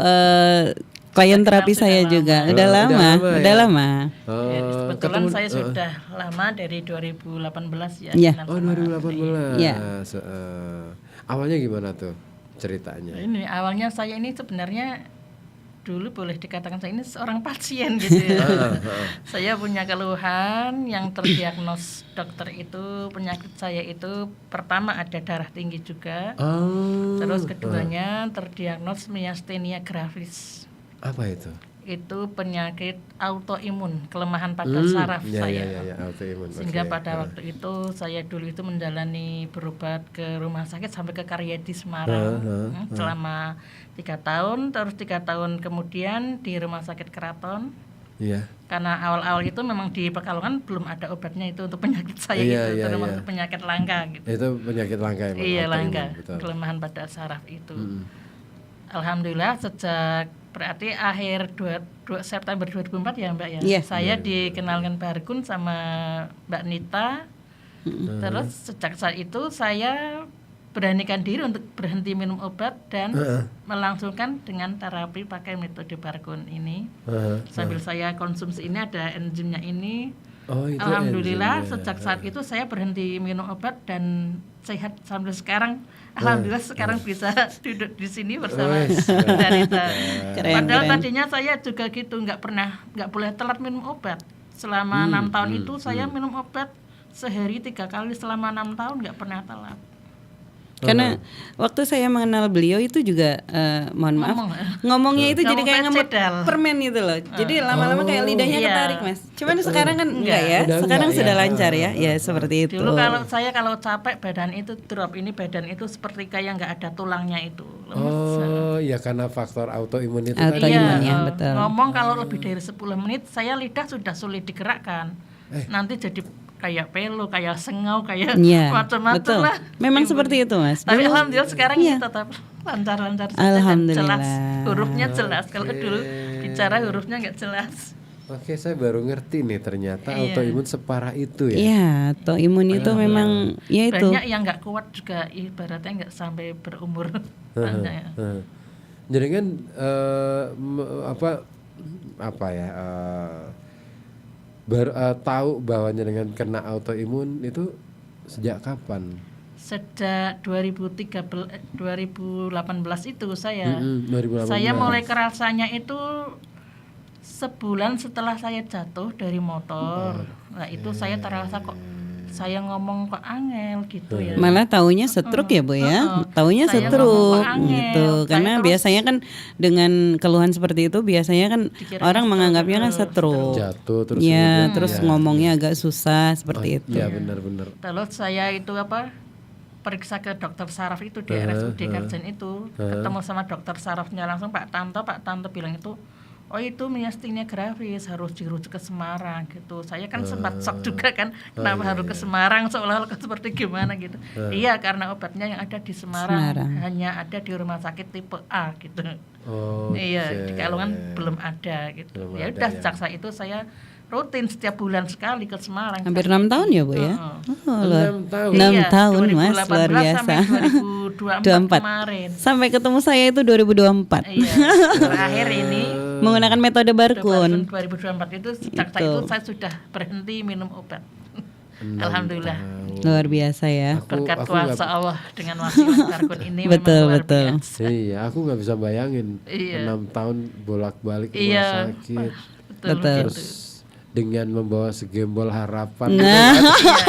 klien Sudah terapi kenal saya sudah juga. lama. Udah lama, ya? udah lama. Ya, kebetulan ketemu- saya sudah lama dari 2018 ya. Iya. kenal Oh sama 2018. Iya. Awalnya gimana tuh ceritanya? Ini awalnya saya ini sebenarnya dulu boleh dikatakan saya ini seorang pasien gitu ya. Saya punya keluhan yang terdiagnos dokter itu, penyakit saya itu pertama ada darah tinggi juga. Oh, Terus keduanya terdiagnos myasthenia gravis. apa itu? Itu penyakit autoimun, kelemahan pada saraf Ya, saya. ya, autoimun. Sehingga Oke. pada waktu itu saya dulu itu menjalani berobat ke rumah sakit sampai ke Karyadi Semarang selama 3 tahun. Terus 3 tahun kemudian di rumah sakit Keraton. Iya. Karena awal-awal itu memang di Pekalongan belum ada obatnya itu untuk penyakit saya Iya, itu, iya, termasuk iya. penyakit langka gitu. Itu penyakit langka emang. Iya autoimun, langka, betul. kelemahan pada saraf itu. Alhamdulillah sejak berarti akhir 2 September 2004 ya Mbak ya. Iya. Saya dikenalkan Barkun sama Mbak Nita. Terus sejak saat itu saya beranikan diri untuk berhenti minum obat dan melangsungkan dengan terapi pakai metode Barkun ini. Sambil saya konsumsi ini ada enzimnya ini. Oh, itu Alhamdulillah enzimnya. sejak saat itu saya berhenti minum obat dan sehat sampai sekarang. Alhamdulillah sekarang bisa duduk di sini bersama Darita. Keren, Padahal keren. tadinya saya juga gitu nggak boleh telat minum obat. Selama 6 tahun itu saya minum obat sehari 3 kali selama 6 tahun nggak pernah telat. Karena waktu saya mengenal beliau itu juga mohon maaf ngomongnya itu jadi Ngomong kayak ngemut cedal. permen gitu loh. Jadi lama-lama kayak lidahnya Iya. ketarik Mas. Cuman sekarang kan enggak ya. Udah Sekarang enggak, sudah ya. lancar ya. Ya seperti itu. Dulu kalau capek badan itu drop, ini badan itu seperti kayak nggak ada tulangnya itu. Lemes. Oh, ya karena faktor autoimun itu Autoimun. tadi. ya, betul. Ngomong kalau lebih dari 10 menit saya lidah sudah sulit digerakkan. Nanti jadi kayak pelo, kayak sengau, kayak Iya, macam-macam betul. lah. Memang seperti itu Mas. Tapi Dulu- alhamdulillah sekarang Iya. tetap lancar-lancar saja dan Alhamdulillah. jelas. Hurufnya jelas. Kalau dulu bicara hurufnya nggak jelas. Oke, saya baru ngerti nih ternyata Iya. autoimun separah itu ya. Iya, autoimun itu memang ya itu. Banyak yang nggak kuat juga, ibaratnya nggak sampai berumur panjang ya. Jadi kan apa ya? Tahu bahwa dengan kena autoimun itu sejak kapan? Sejak 2018 itu saya 2018. saya mulai kerasanya itu sebulan setelah saya jatuh dari motor. Nah itu saya terasa kok saya ngomong kok angel gitu ya. Malah taunya stroke ya Bu ya. Taunya Saya stroke ngomong kok angel. gitu. Saya Karena terus- biasanya kan dengan keluhan seperti itu biasanya kan Dikira orang stroke. menganggapnya kan stroke. Jatuh terus Ya, kemudian terus ya. ngomongnya agak susah seperti itu. Iya benar-benar. Terus saya itu periksa ke dokter saraf itu di RSUD Karjen itu, ketemu sama dokter sarafnya langsung Pak Tanto bilang itu, oh itu myasthenia gravis, harus dirujuk ke Semarang gitu. Saya kan sempat shock juga kan, kenapa harus ke Semarang seolah-olah seperti gimana gitu. Iya karena obatnya yang ada di Semarang hanya ada di rumah sakit tipe A gitu. Oh. Iya di Kalongan belum ada gitu. Belum Ya ada, udah ya. sejak saat itu saya rutin setiap bulan sekali ke Semarang. Hampir 6 tahun ya Bu ya. Oh, luar. 6 tahun. 6 Iya, tahun Mas, 2018 luar biasa. sampai 2024 kemarin. Sampai ketemu saya itu 2024. Iya, terakhir ini Menggunakan metode Barkun. 2024 itu sejak saat itu saya sudah berhenti minum obat. Alhamdulillah. Luar biasa ya. Berkat aku kuasa Allah dengan wasilah Barkun ini Betul, memang luar betul. biasa. Iya, aku nggak bisa bayangin Iya. 6 tahun bolak-balik ke Iya. rumah sakit. Betul. Betul. Gitu. Dengan membawa segembol harapan. Nah,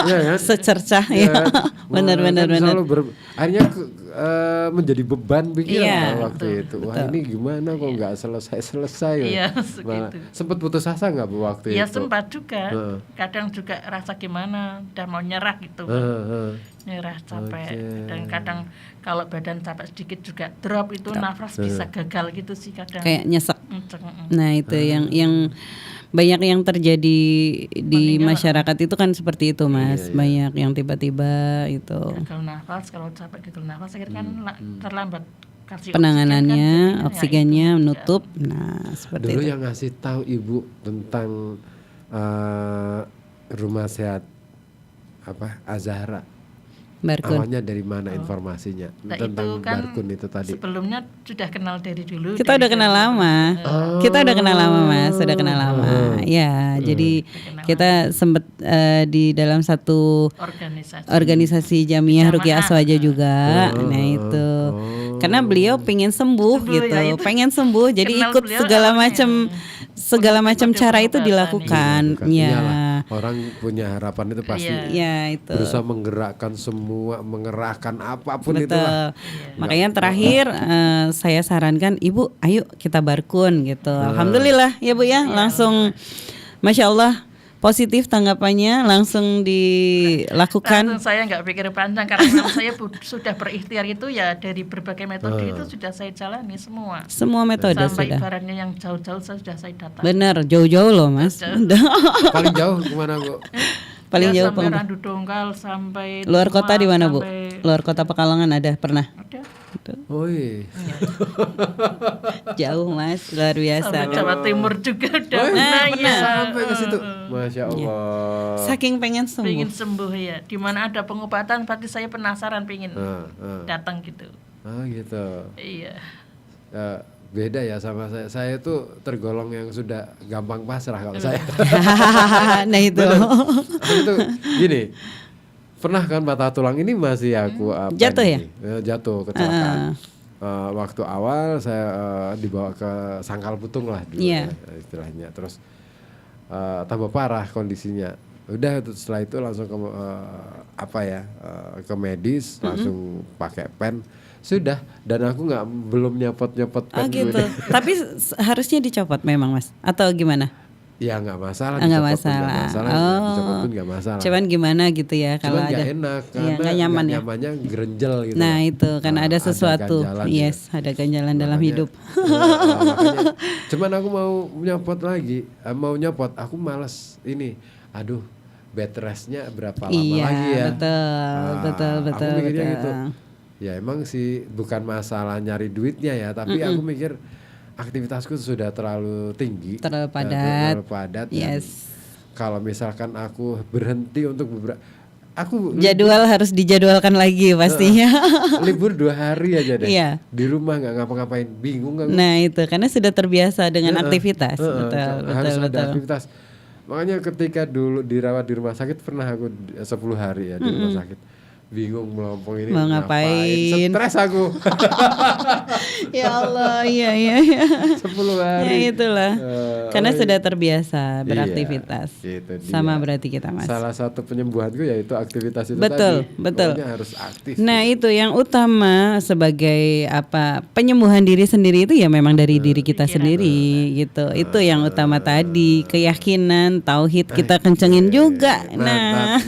Iya kan? secercah Iya ya. kan? Benar Wah, benar kan benar. selalu menjadi beban pikiran Iya, pada waktu itu. Wah ini gimana kok nggak selesai. Iya, Malah segitu. sempat putus asa nggak Bu waktu Ya itu? sempat juga. Heeh. Kadang juga rasa gimana, udah mau nyerah gitu. Heeh. Nyerah capek. Oke. Dan kadang kalau badan capek sedikit juga drop itu nafas bisa gagal gitu sih kadang. Kayak nyesek. Enceng. Nah, itu yang banyak yang terjadi di masyarakat itu kan seperti itu, Mas. Banyak yang tiba-tiba itu. Gagal nafas, kalau capek gagal nafas akhirnya kan terlambat kasih Penanganannya, oksigen kan, oksigennya ya itu. menutup. Nah, seperti Dulu itu. yang ngasih tahu Ibu tentang rumah sehat Azahra Barkun. awalnya dari mana informasinya Nah, tentang itu kan Barkun itu tadi? sebelumnya sudah kenal dari dulu. Kita udah kenal lama. Kita udah kenal lama, Mas. Sudah kenal lama. Ya, jadi kita sempat di dalam satu organisasi Jamiah Ruqyah Aswaja juga. Nah, itu. Karena beliau pengen sembuh gitu. ya itu. Pengen sembuh, jadi Kenal ikut beliau segala macam cara itu pengobatan. dilakukan. Iyalah, Ya. orang punya harapan itu pasti Ya, itu. berusaha menggerakkan semua, mengerahkan apapun itulah. Betul. Makanya terakhir saya sarankan Ibu, ayo kita Barkun gitu. Alhamdulillah ya Bu ya, langsung Masya Allah positif tanggapannya, langsung dilakukan. Langsung saya nggak pikir panjang karena memang saya sudah berikhtiar itu ya dari berbagai metode itu sudah saya jalani semua. Semua metode Sampai sudah. ibaratnya yang jauh-jauh sudah saya datang. Benar, jauh-jauh loh Mas. Paling jauh kemana Bu? Paling Ya, jauh sampai Peng- Randu Dongkal sampai luar kota di mana Bu? sampai- Luar kota Pekalongan ada pernah? Ada. Oi. Jauh Mas, luar biasa. Sampai Jawa Timur juga udah Oh, pernah pernah ya. sampai ke situ. Masya Allah. Saking pengen Pengen sembuh. sembuh ya. Di mana ada pengobatan berarti saya penasaran pengen datang gitu. Oh gitu. Iya. Beda ya sama saya. Saya itu tergolong yang sudah gampang pasrah kalau saya. Nah itu. Aku tuh gini. Pernah kan patah tulang ini masih aku Jatuh ya? Jatuh kecelakaan. Waktu awal saya dibawa ke Sangkal Putung lah dulu Iya. ya, istilahnya. Terus tambah parah kondisinya. Udah setelah itu langsung ke ke medis, langsung pakai pen. Sudah, dan aku belum nyopot pen. gitu. Tapi harusnya dicopot memang Mas atau gimana? Ya nggak masalah. Nggak dicopot pun masalah. nggak masalah. Dicopot pun nggak masalah. Cuman gimana gitu ya kalau Cuman ada. nggak enak Iya, karena nggak nyaman ya. nyamannya gerenjel gitu. Nah loh. itu kan ada sesuatu. ganjalan Yes, ada ganjalan dalam Makanya, hidup. makanya, cuman aku mau nyopot lagi, aku males ini. Aduh, bed restnya berapa lama Iya, lagi ya? betul. Aku mikirnya betul. gitu. Ya emang sih bukan masalah nyari duitnya ya, tapi aku mikir aktivitasku sudah terlalu tinggi, Terlalu padat. dan Yes. kalau misalkan aku berhenti untuk aku Jadwal harus dijadwalkan lagi pastinya. libur 2 hari aja deh. Iya. Di rumah nggak ngapa-ngapain, bingung nggak? Nah itu karena sudah terbiasa dengan aktivitas. Harus Betul. ada aktivitas. Makanya ketika dulu dirawat di rumah sakit pernah aku 10 hari ya di rumah sakit. Bingung melompong ini Mau ngapain. Stres aku. Ya Allah, iya. 10 hari. Ya itulah. Karena sudah terbiasa Iya, beraktivitas. itu dia. Sama berarti kita Mas. Salah satu penyembuhanku yaitu aktivitas itu Betul. tadi. Pokoknya harus aktif. Nah itu yang utama sebagai penyembuhan diri sendiri itu ya memang dari diri kita sendiri gitu. Itu yang utama tadi, keyakinan, tauhid kita kencengin juga. Nah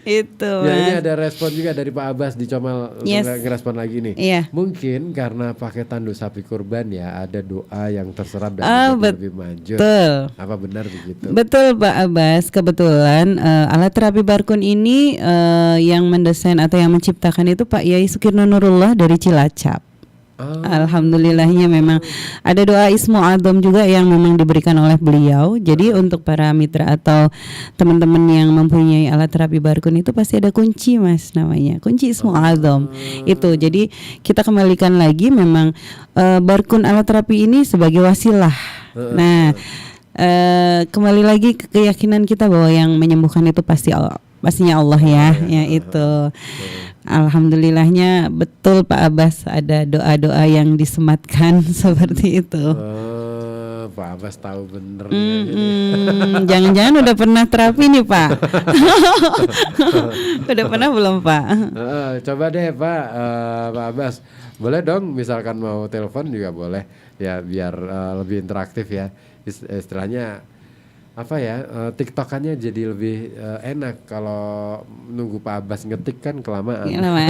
itu Ya ini Mas. ada respon juga dari Pak Abbas di Comal. Yes. Ngerespon lagi nih. Iya. Mungkin karena pakai tanduk sapi kurban ya, ada doa yang terserap dan lebih maju. Betul. Apa benar begitu? Betul Pak Abbas, kebetulan alat terapi Barkun ini yang mendesain atau yang menciptakan itu Pak Yai Sukirno Nurullah dari Cilacap. Alhamdulillahnya memang ada doa Ismu Adzam juga yang memang diberikan oleh beliau. Jadi untuk para mitra atau teman-teman yang mempunyai alat terapi Barkun itu pasti ada kunci Mas namanya. Kunci Ismu Adzam. Itu. Jadi kita kembalikan lagi memang Barkun alat terapi ini sebagai wasilah. Nah, kembali lagi ke keyakinan kita bahwa yang menyembuhkan itu pastinya Allah ya, ya itu. Alhamdulillahnya betul Pak Abbas ada doa-doa yang disematkan seperti itu. Pak Abbas tahu bener. Jangan-jangan udah pernah terapi nih Pak. Udah pernah belum Pak? Coba deh Pak Abbas, boleh dong misalkan mau telepon juga boleh ya biar lebih interaktif ya. Istilahnya apa ya, tiktokannya jadi lebih enak. Kalau nunggu Pak Abbas ngetik kan kelamaan. Lama.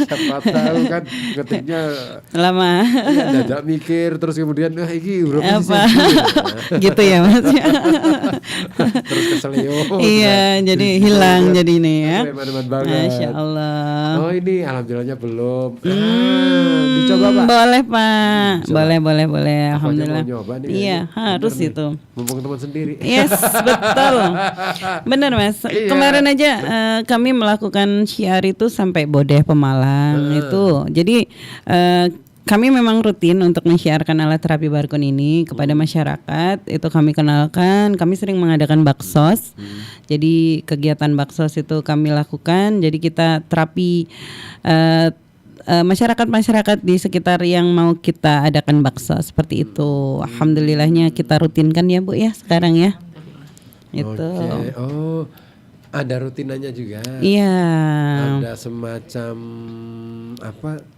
Siapa tahu kan ngetiknya Lama. ya, dadak mikir terus kemudian ini Apa? Gitu ya Mas. terus keselio. Iya, jadi hilang jadi ini ya. Hebat banget. Masya Allah. Oh ini alhamdulillahnya belum. Dicoba Pak. Boleh Pak. Coba. Boleh. Aku aja Alhamdulillah. mau nyoba nih, Iya, ini harus bener nih. itu. Mumpung teman sendiri sendiri. Yes, betul. Benar Mas. Iya. Kemarin aja kami melakukan syiar itu sampai Bodeh Pemalang itu. Jadi kami memang rutin untuk mensyiarkan alat terapi barkon ini kepada masyarakat. Itu kami kenalkan. Kami sering mengadakan baksos. Jadi kegiatan baksos itu kami lakukan. Jadi kita terapi masyarakat-masyarakat di sekitar yang mau kita adakan baksos seperti itu. Alhamdulillahnya kita rutinkan ya Bu ya sekarang ya. Itu. Oke. Oh, ada rutinannya juga. Iya. Ada semacam apa?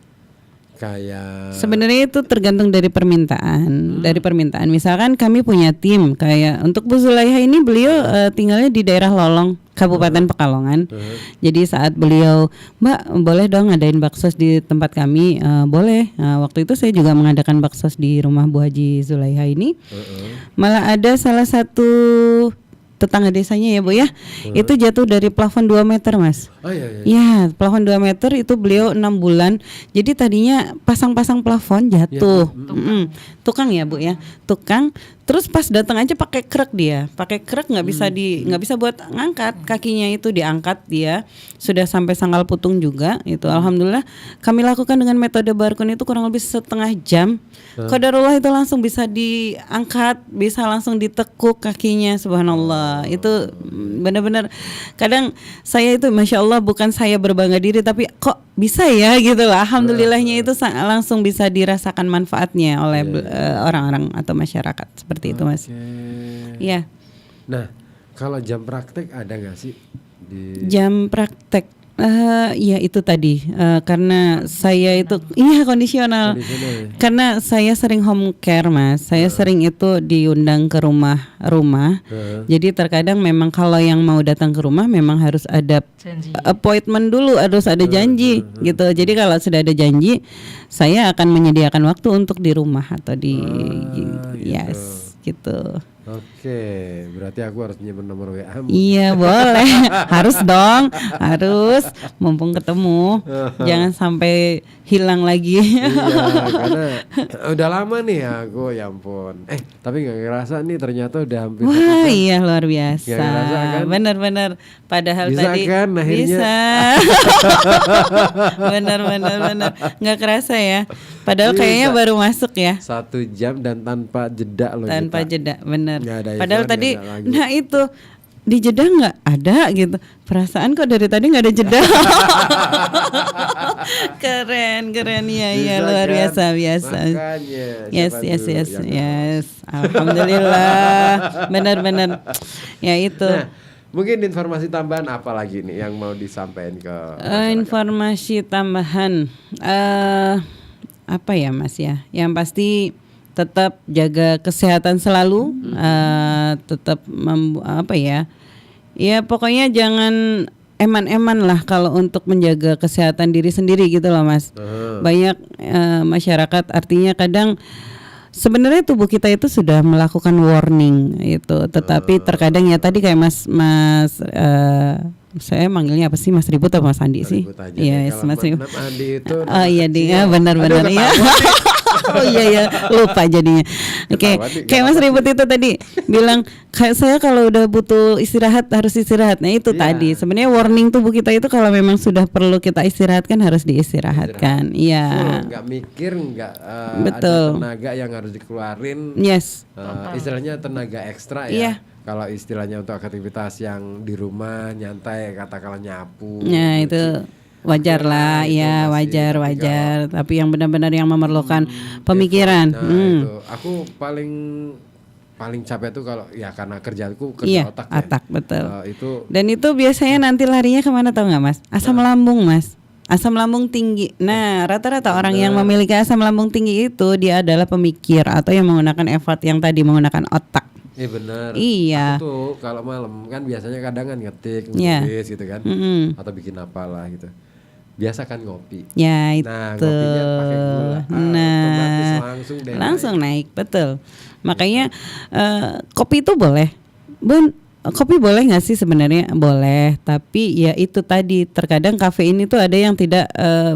Kayak Sebenarnya itu tergantung dari permintaan. Dari permintaan. Misalkan kami punya tim kayak untuk Bu Zulaiha ini beliau tinggalnya di daerah Lolong, Kabupaten Pekalongan. Jadi saat beliau, Mbak boleh dong ngadain baksos di tempat kami, boleh. Nah, waktu itu saya juga mengadakan baksos di rumah Bu Haji Zulaiha ini. Malah ada salah satu tetangga desanya ya Bu ya, itu jatuh dari plafon 2 meter Mas. Oh iya. Ya, plafon 2 meter itu beliau 6 bulan. Jadi tadinya pasang-pasang plafon jatuh. Tukang ya Bu ya, tukang. Terus pas datang aja pakai krek dia, pakai krek nggak bisa buat ngangkat kakinya itu diangkat dia sudah sampai sangkal putung juga itu. Alhamdulillah kami lakukan dengan metode barkon itu kurang lebih setengah jam. Qadarullah itu langsung bisa diangkat, bisa langsung ditekuk kakinya, subhanallah. Itu benar-benar kadang saya itu masya Allah bukan saya berbangga diri tapi kok bisa ya gitu lah. Alhamdulillahnya itu langsung bisa dirasakan manfaatnya oleh orang-orang atau masyarakat seperti itu Mas. Iya. Nah, kalau jam praktek ada nggak sih di Jam praktek ya itu tadi karena saya itu kondisional. Karena saya sering home care Mas. Saya sering itu diundang ke rumah-rumah. Jadi terkadang memang kalau yang mau datang ke rumah memang harus ada Janji. appointment dulu, harus ada janji gitu. Jadi kalau sudah ada janji, saya akan menyediakan waktu untuk di rumah atau di yes gitu. Oke, berarti aku harus nyimpen nomor WA. Iya boleh, harus dong, harus mumpung ketemu, jangan sampai hilang lagi. Iya, karena udah lama nih aku, ya ampun. Tapi nggak ngerasa nih ternyata udah hampir. Wah iya luar biasa, Nggak ngerasa kan? Bener-bener. Padahal Bisa tadi kan akhirnya? bisa, bener, nggak kerasa ya. Padahal kayaknya Bisa. baru masuk ya. 1 jam dan tanpa jeda loh. Tanpa kita. jeda, bener. Nggak ada Padahal iklan, tadi, nggak ada lagu. nah itu di jeda nggak ada gitu. Perasaan kok dari tadi nggak ada jeda. keren ya, Bisa luar kan? biasa. Makanya, Yes, siapa dulu yang yes. Alhamdulillah, benar. Ya itu. Nah, mungkin informasi tambahan apa lagi nih yang mau disampaikan ke masyarakat? Informasi tambahan apa ya Mas ya? Yang pasti tetap jaga kesehatan selalu, tetap apa ya? Ya pokoknya jangan eman-eman lah kalau untuk menjaga kesehatan diri sendiri gitu loh Mas. Banyak masyarakat artinya kadang sebenarnya tubuh kita itu sudah melakukan warning itu, tetapi terkadang ya tadi kayak Mas saya manggilnya apa sih Mas Ribut atau Mas Andi sih? Ribut aja Iya, deh. Kalau Mas Ribut. Andi itu Oh iya kecil. dia benar Aduh, iya. ketahuan nih. Oh iya lupa jadinya. Oke, Ketahuan nih, kayak Mas Ribut itu tadi bilang kayak saya kalau udah butuh istirahat harus istirahat. Nah itu Iya. tadi sebenarnya warning tubuh kita itu kalau memang sudah perlu kita istirahatkan harus diistirahatkan. Iya. Full, nggak mikir, nggak Betul. ada tenaga yang harus dikeluarin. Yes. Istilahnya tenaga ekstra ya. Iya. Kalau istilahnya untuk aktivitas yang di rumah nyantai, katakanlah nyapu. Nah itu wajar lah, itu ya masih, wajar. Tapi yang benar-benar yang memerlukan pemikiran. Nah, itu aku paling capek tuh kalau ya karena kerjaanku kerja Iya, otak ya. otak betul. Itu Dan itu biasanya nanti larinya kemana tahu nggak Mas? Asam lambung Mas. Asam lambung tinggi. Nah rata-rata orang yang memiliki asam lambung tinggi itu dia adalah pemikir atau yang menggunakan effort yang tadi menggunakan otak. iya benar. Iya. Aku tuh kalau malam kan biasanya kadang kan ngetik, Iya. nulis gitu kan. Atau bikin apalah gitu. Biasa kan ngopi. Ya itu. Nah, ngopinya pakai gula. Otomatis langsung deh langsung naik betul. Makanya kopi itu boleh, Bun. Kopi boleh nggak sih sebenarnya? Boleh, tapi ya itu tadi terkadang kafein itu ada yang tidak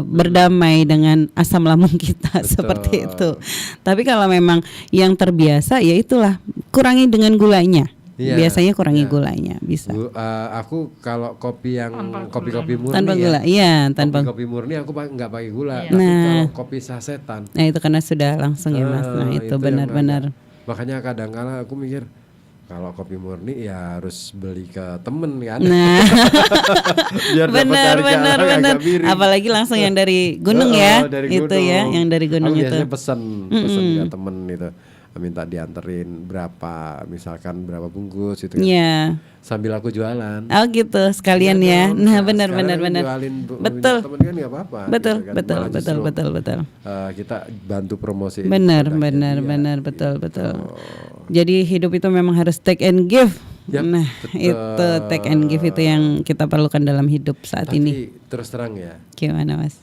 berdamai dengan asam lambung kita seperti itu. Tapi kalau memang yang terbiasa ya itulah kurangi dengan gulanya. Iya. Biasanya kurangi gulanya bisa. Aku kalau kopi yang Tanpa kopi-kopi murni Tanpa ya, gula, iya tanpa. kopi murni aku nggak pakai gula. Iya. Tapi Nah. kalau kopi sasetan, Nah itu karena sudah langsung ya Mas. Nah itu yang benar-benar. ada. Makanya kadang-kala aku mikir kalau kopi murni ya harus beli ke temen kan. Nah, Biar dapat benar harga benar agak benar. miring. Apalagi langsung yang dari gunung ya, Dari itu gunung. ya, yang dari gunung aku itu. biasanya pesen ke temen itu, minta dianterin berapa, misalkan berapa bungkus gitu kan. Iya. Sambil aku jualan. Oh gitu sekalian ya. dong. Nah Nah, benar sekarang benar kan benar. jualin Betul. temen kan nggak apa-apa. Betul gitu kan. betul Malah betul justru, betul betul. kita bantu promosi. Benar produknya benar dia, benar gitu. betul betul. Jadi hidup itu memang harus take and give. Yap, Nah betul. itu take and give itu yang kita perlukan dalam hidup saat Tapi ini. terus terang ya, Gimana Mas?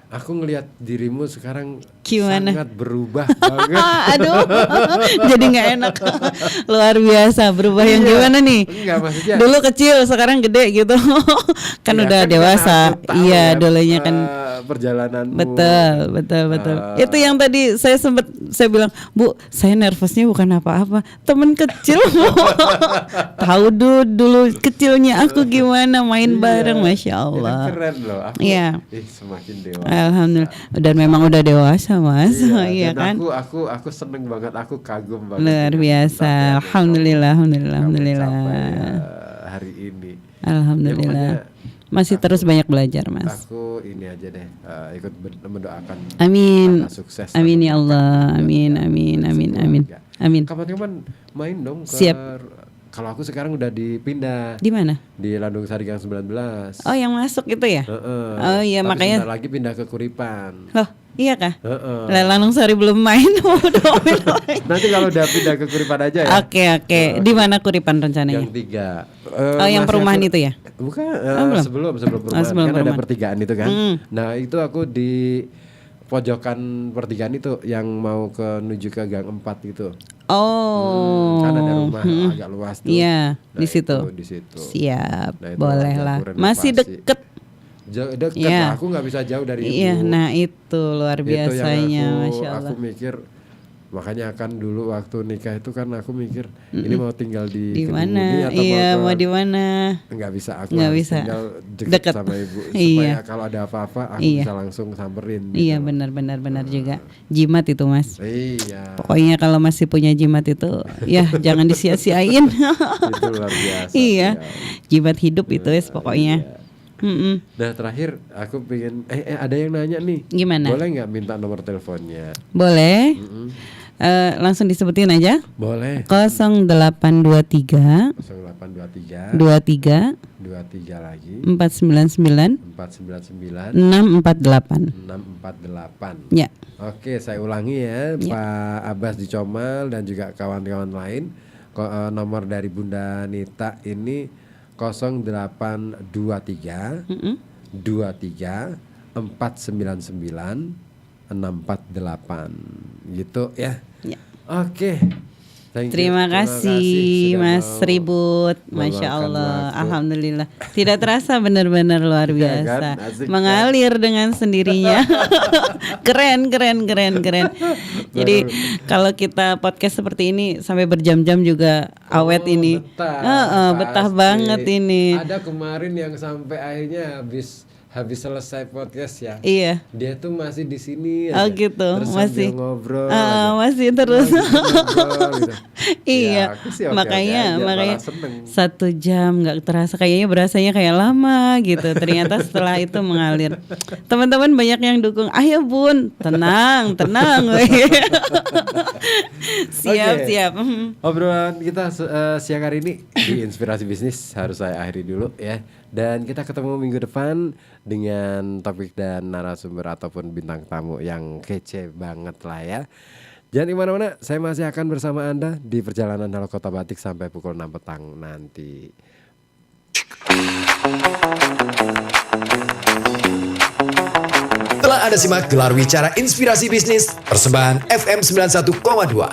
aku ngelihat dirimu sekarang Gimana? sangat berubah banget. Aduh, jadi nggak enak. Luar biasa berubah yang Iya. gimana nih? Enggak, maksudnya Dulu kecil, sekarang gede gitu. Kan iya, udah kan dewasa. karena aku tahu Iya, ya, dulunya kan. perjalananmu. Betul, betul, betul. Itu yang tadi saya bilang, Bu, saya nervousnya bukan apa-apa, temen kecil. Tahu dulu kecilnya aku gimana main bareng, masya Ya kan Allah. keren loh. Aku Iya. semakin dewasa. Alhamdulillah. Dan memang udah dewasa Mas, iya dan kan? aku seneng banget, aku kagum banget. Luar dengan biasa. pencapaian Alhamdulillah, alhamdulillah, kamu alhamdulillah. capai, hari ini. Alhamdulillah. Ya, Masih terus banyak belajar Mas. Aku ini aja deh, ikut mendoakan Amin. Kakak sukses. Amin ya dalam Allah. pernikahan Amin, dan amin, amin, amin. sekeluarga. Amin. Kapan-kapan main dong ke. Siap. Kalau aku sekarang udah dipindah Di mana? di Landung Sari Gang 19. Oh, yang masuk itu ya? Heeh. Oh iya, Tapi makanya. sebentar lagi pindah ke Kuripan. Loh, iya kah? Heeh. Lanung Sari belum main. Udah main. Nanti kalau udah pindah ke Kuripan aja ya. Oke, oke. Di mana Kuripan rencananya? Yang 3. Oh, yang perumahan itu ya? Bukan, belum? sebelum perumahan sebelum kan ada perumahan. pertigaan itu kan. Nah itu aku di pojokan pertigaan itu yang mau menuju ke Gang 4 gitu. Oh. Kan ada rumah agak luas tuh. Iya, Nah, di situ. Di situ. Siap, Nah, itu boleh lagi lah. aku renovasi. Masih deket. Deket Iya. lah, aku nggak bisa jauh dari Iya, ibu. nah itu luar Itu yang biasanya, masya aku Allah. mikir, makanya kan dulu waktu nikah itu kan aku mikir ini mau tinggal di Di Kediri mana? atau Iya, mau mau ke di mana? nggak bisa, aku Nggak harus bisa. tinggal Deket. dekat sama ibu supaya Iya. kalau ada apa-apa aku Iya. bisa langsung samperin. Iya, gitu. benar juga. Jimat itu Mas. Iya, Pokoknya kalau masih punya jimat itu, ya jangan disia-siain. itu luar biasa. Iya, Ya. jimat hidup itu wes pokoknya. Iya. Mm-mm. Nah terakhir aku pengen, ada yang nanya nih, Gimana? boleh nggak minta nomor teleponnya? Boleh. Langsung disebutin aja. Boleh. 0823 0823 23 23 lagi 499 499 648. 648. Ya. Oke, saya ulangi ya, Pak Abbas di Comal dan juga kawan-kawan lain. Nomor dari Bunda Nita ini 0823 23 499 648 gitu ya. Ya. Oke. Thank you. Terima kasih sudah Mas mau Ribut, meluangkan Masya Allah, waktu. Alhamdulillah. Tidak terasa benar-benar luar Iya biasa, kan? Asik mengalir dengan sendirinya. keren. Jadi kalau kita podcast seperti ini sampai berjam-jam juga awet ini. Betah pasti. banget ini. Ada kemarin yang sampai akhirnya habis selesai podcast ya. Iya. Dia tuh masih di sini Oh aja. gitu, Terus masih sambil ngobrol. aja. masih terus. Ngobrol gitu. Iya, Ya, aku sih oke-oke makanya aja, makanya malah seneng. 1 jam nggak terasa, kayaknya berasanya kayak lama gitu. Ternyata setelah itu mengalir. Teman-teman banyak yang dukung. Ayo Bun, tenang. siap. Obrolan kita siang hari ini di Inspirasi Bisnis harus saya akhiri dulu ya. Dan kita ketemu minggu depan dengan topik dan narasumber ataupun bintang tamu yang kece banget lah ya. Jangan kemana-mana, saya masih akan bersama Anda di perjalanan Halo Kota Batik sampai pukul 6 petang nanti. Telah Anda simak gelar wicara inspirasi bisnis persembahan FM 91,2.